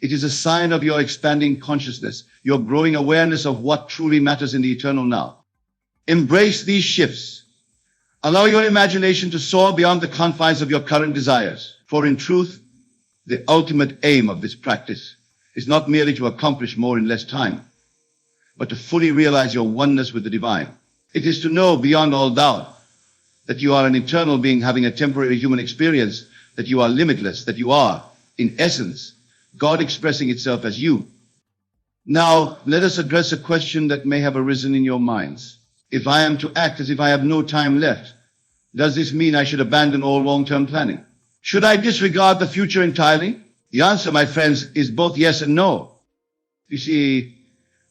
It is a sign of your expanding consciousness, your growing awareness of what truly matters in the eternal now. Embrace these shifts. Allow your imagination to soar beyond the confines of your current desires. For in truth, the ultimate aim of this practice is not merely to accomplish more in less time, but to fully realize your oneness with the divine. It is to know beyond all doubt that you are an eternal being having a temporary human experience, that you are limitless, that you are, in essence, God expressing itself as you. Now, let us address a question that may have arisen in your minds. If I am to act as if I have no time left, does this mean I should abandon all long-term planning? Should I disregard the future entirely? The answer, my friends, is both yes and no. You see,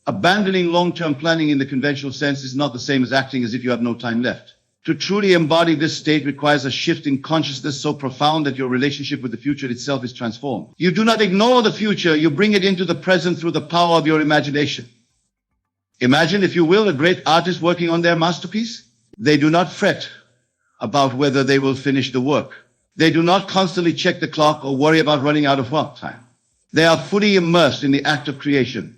abandoning long-term planning in the conventional sense is not the same as acting as if you have no time left. To truly embody this state requires a shift in consciousness so profound that your relationship with the future itself is transformed. You do not ignore the future, you bring it into the present through the power of your imagination. Imagine, if you will, a great artist working on their masterpiece. They do not fret about whether they will finish the work. They do not constantly check the clock or worry about running out of work time. They are fully immersed in the act of creation,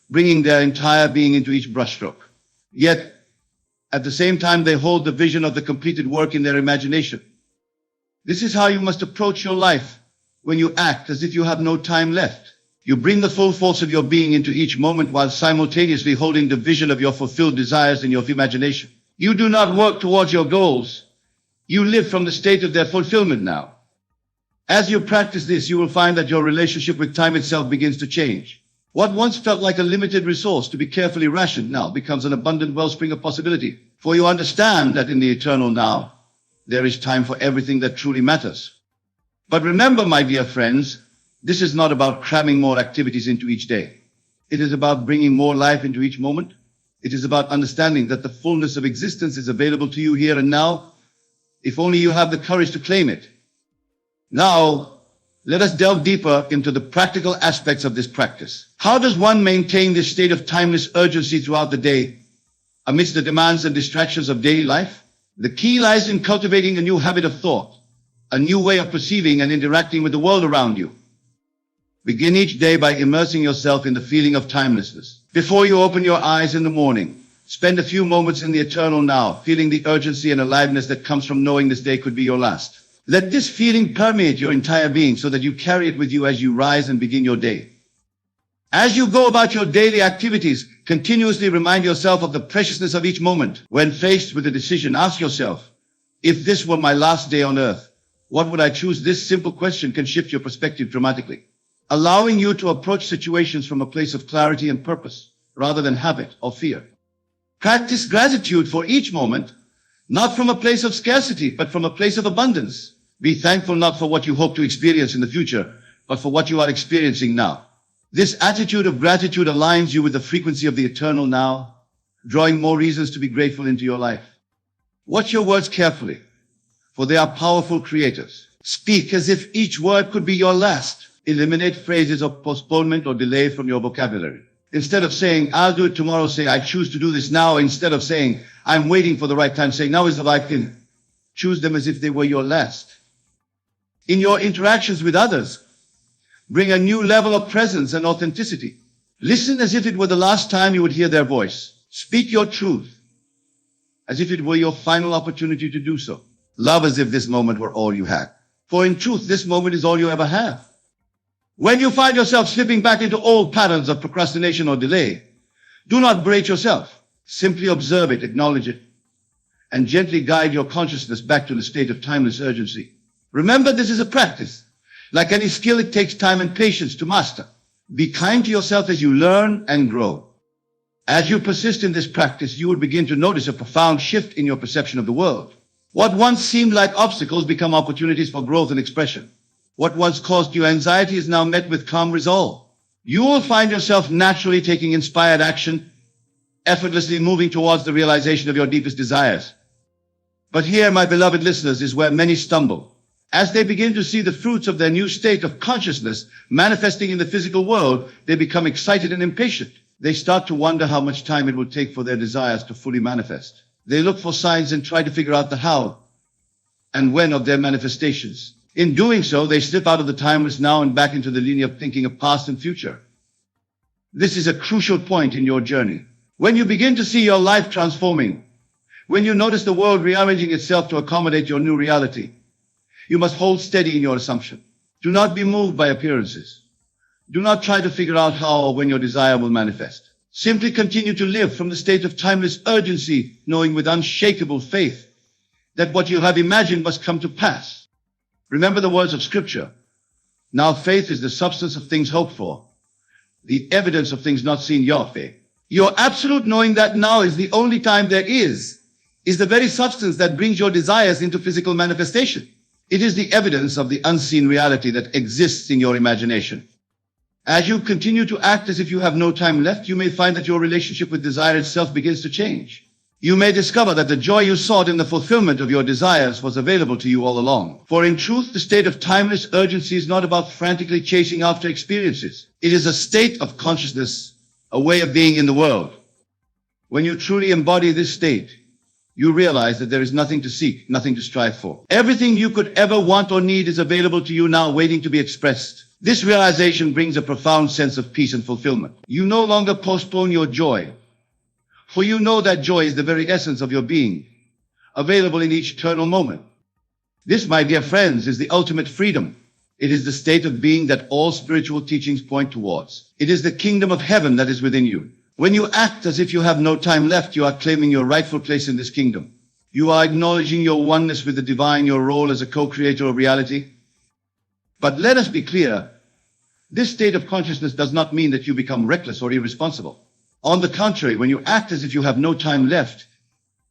bringing their entire being into each brushstroke. Yet, at the same time, they hold the vision of the completed work in their imagination. This is how you must approach your life when you act as if you have no time left. You bring the full force of your being into each moment while simultaneously holding the vision of your fulfilled desires in your imagination. You do not work towards your goals. You live from the state of their fulfillment now. As you practice this, you will find that your relationship with time itself begins to change. What once felt like a limited resource to be carefully rationed now becomes an abundant wellspring of possibility. For you understand that in the eternal now, there is time for everything that truly matters. But remember, my dear friends, this is not about cramming more activities into each day. It is about bringing more life into each moment. It is about understanding that the fullness of existence is available to you here and now, if only you have the courage to claim it. Now, let us delve deeper into the practical aspects of this practice. How does one maintain this state of timeless urgency throughout the day, amidst the demands and distractions of daily life? The key lies in cultivating a new habit of thought, a new way of perceiving and interacting with the world around you. Begin each day by immersing yourself in the feeling of timelessness. Before you open your eyes in the morning, spend a few moments in the eternal now, feeling the urgency and aliveness that comes from knowing this day could be your last. Let this feeling permeate your entire being so that you carry it with you as you rise and begin your day. As you go about your daily activities, continuously remind yourself of the preciousness of each moment. When faced with a decision, ask yourself, if this were my last day on earth, what would I choose? This simple question can shift your perspective dramatically, allowing you to approach situations from a place of clarity and purpose, rather than habit or fear. Practice gratitude for each moment, not from a place of scarcity, but from a place of abundance. Be thankful not for what you hope to experience in the future, but for what you are experiencing now. This attitude of gratitude aligns you with the frequency of the eternal now, drawing more reasons to be grateful into your life. Watch your words carefully, for they are powerful creators. Speak as if each word could be your last. Eliminate phrases of postponement or delay from your vocabulary. Instead of saying, I'll do it tomorrow, say, I choose to do this now. Instead of saying, I'm waiting for the right time, say, now is the right time. Choose them as if they were your last. In your interactions with others, bring a new level of presence and authenticity. Listen as if it were the last time you would hear their voice. Speak your truth as if it were your final opportunity to do so. Love as if this moment were all you had. For in truth, this moment is all you ever have. When you find yourself slipping back into old patterns of procrastination or delay, do not berate yourself. Simply observe it, acknowledge it, and gently guide your consciousness back to the state of timeless urgency. Remember, this is a practice. Like any skill, it takes time and patience to master. Be kind to yourself as you learn and grow. As you persist in this practice, you will begin to notice a profound shift in your perception of the world. What once seemed like obstacles become opportunities for growth and expression. What once caused you anxiety is now met with calm resolve. You will find yourself naturally taking inspired action, effortlessly moving towards the realization of your deepest desires. But here, my beloved listeners, is where many stumble. As they begin to see the fruits of their new state of consciousness manifesting in the physical world, they become excited and impatient. They start to wonder how much time it will take for their desires to fully manifest. They look for signs and try to figure out the how and when of their manifestations. In doing so, they slip out of the timeless now and back into the linear thinking of past and future. This is a crucial point in your journey. When you begin to see your life transforming, when you notice the world rearranging itself to accommodate your new reality, you must hold steady in your assumption. Do not be moved by appearances. Do not try to figure out how or when your desire will manifest. Simply continue to live from the state of timeless urgency, knowing with unshakable faith that what you have imagined must come to pass. Remember the words of Scripture. Now faith is the substance of things hoped for, the evidence of things not seen, Yahweh. Your absolute knowing that now is the only time there is the very substance that brings your desires into physical manifestation. It is the evidence of the unseen reality that exists in your imagination. As you continue to act as if you have no time left, you may find that your relationship with desire itself begins to change. You may discover that the joy you sought in the fulfillment of your desires was available to you all along. For in truth, the state of timeless urgency is not about frantically chasing after experiences. It is a state of consciousness, a way of being in the world. When you truly embody this state, you realize that there is nothing to seek, nothing to strive for. Everything you could ever want or need is available to you now, waiting to be expressed. This realization brings a profound sense of peace and fulfillment. You no longer postpone your joy, for you know that joy is the very essence of your being, available in each eternal moment. This, my dear friends, is the ultimate freedom. It is the state of being that all spiritual teachings point towards. It is the kingdom of heaven that is within you. When you act as if you have no time left, you are claiming your rightful place in this kingdom. You are acknowledging your oneness with the divine, your role as a co-creator of reality. But let us be clear, this state of consciousness does not mean that you become reckless or irresponsible. On the contrary, when you act as if you have no time left,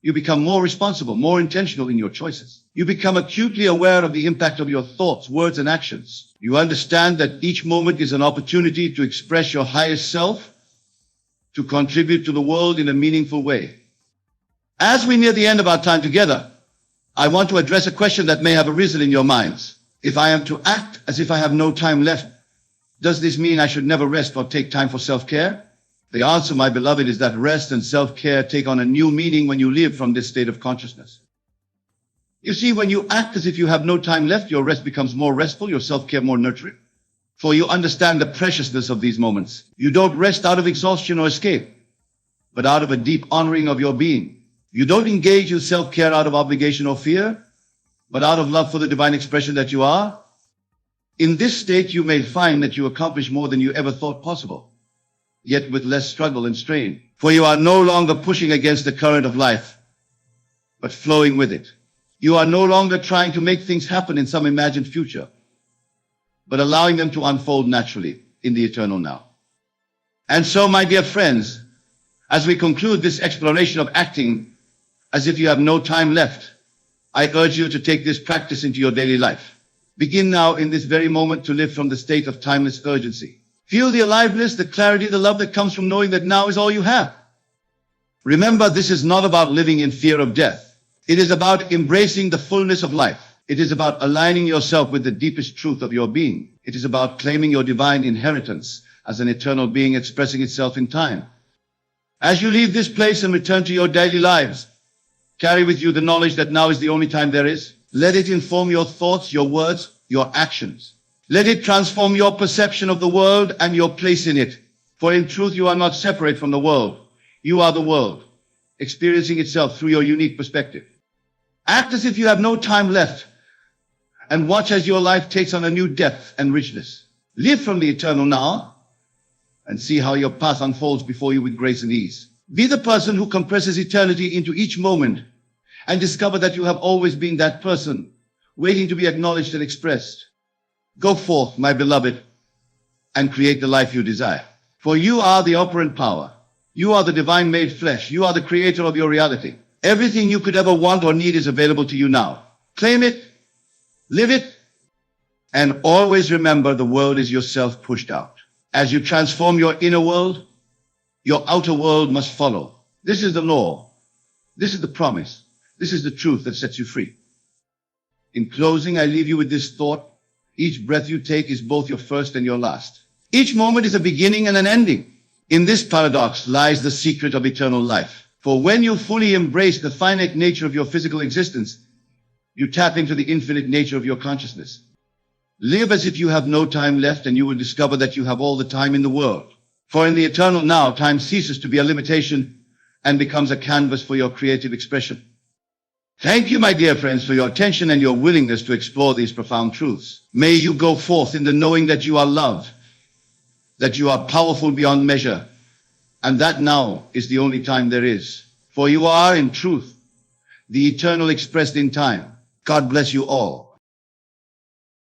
you become more responsible, more intentional in your choices. You become acutely aware of the impact of your thoughts, words, and actions. You understand that each moment is an opportunity to express your highest self, to contribute to the world in a meaningful way. As we near the end of our time together, I want to address a question that may have arisen in your minds. If I am to act as if I have no time left, does this mean I should never rest or take time for self-care? The answer, my beloved, is that rest and self-care take on a new meaning when you live from this state of consciousness. You see, when you act as if you have no time left, your rest becomes more restful, your self-care more nurturing. For you understand the preciousness of these moments. You don't rest out of exhaustion or escape, but out of a deep honoring of your being. You don't engage in self-care out of obligation or fear, but out of love for the divine expression that you are. In this state, you may find that you accomplish more than you ever thought possible, yet with less struggle and strain. For you are no longer pushing against the current of life, but flowing with it. You are no longer trying to make things happen in some imagined future, but allowing them to unfold naturally in the eternal now. And so, my dear friends, as we conclude this exploration of acting as if you have no time left, I urge you to take this practice into your daily life. Begin now in this very moment to live from the state of timeless urgency. Feel the aliveness, the clarity, the love that comes from knowing that now is all you have. Remember, this is not about living in fear of death. It is about embracing the fullness of life. It is about aligning yourself with the deepest truth of your being. It is about claiming your divine inheritance as an eternal being expressing itself in time. As you leave this place and return to your daily lives, carry with you the knowledge that now is the only time there is. Let it inform your thoughts, your words, your actions. Let it transform your perception of the world and your place in it. For in truth, you are not separate from the world. You are the world, experiencing itself through your unique perspective. Act as if you have no time left, and watch as your life takes on a new depth and richness. Live from the eternal now, and see how your path unfolds before you with grace and ease. Be the person who compresses eternity into each moment, and discover that you have always been that person, waiting to be acknowledged and expressed. Go forth, my beloved, and create the life you desire. For you are the operant power. You are the divine made flesh. You are the creator of your reality. Everything you could ever want or need is available to you now. Claim it, live it, and always remember the world is yourself pushed out. As you transform your inner world, your outer world must follow. This is the law. This is the promise. This is the truth that sets you free. In closing, I leave you with this thought. Each breath you take is both your first and your last. Each moment is a beginning and an ending. In this paradox lies the secret of eternal life. For when you fully embrace the finite nature of your physical existence, you tap into the infinite nature of your consciousness. Live as if you have no time left, and you will discover that you have all the time in the world. For in the eternal now, time ceases to be a limitation and becomes a canvas for your creative expression. Thank you, my dear friends, for your attention and your willingness to explore these profound truths. May you go forth in the knowing that you are loved, that you are powerful beyond measure, and that now is the only time there is. For you are, in truth, the eternal expressed in time. God bless you all.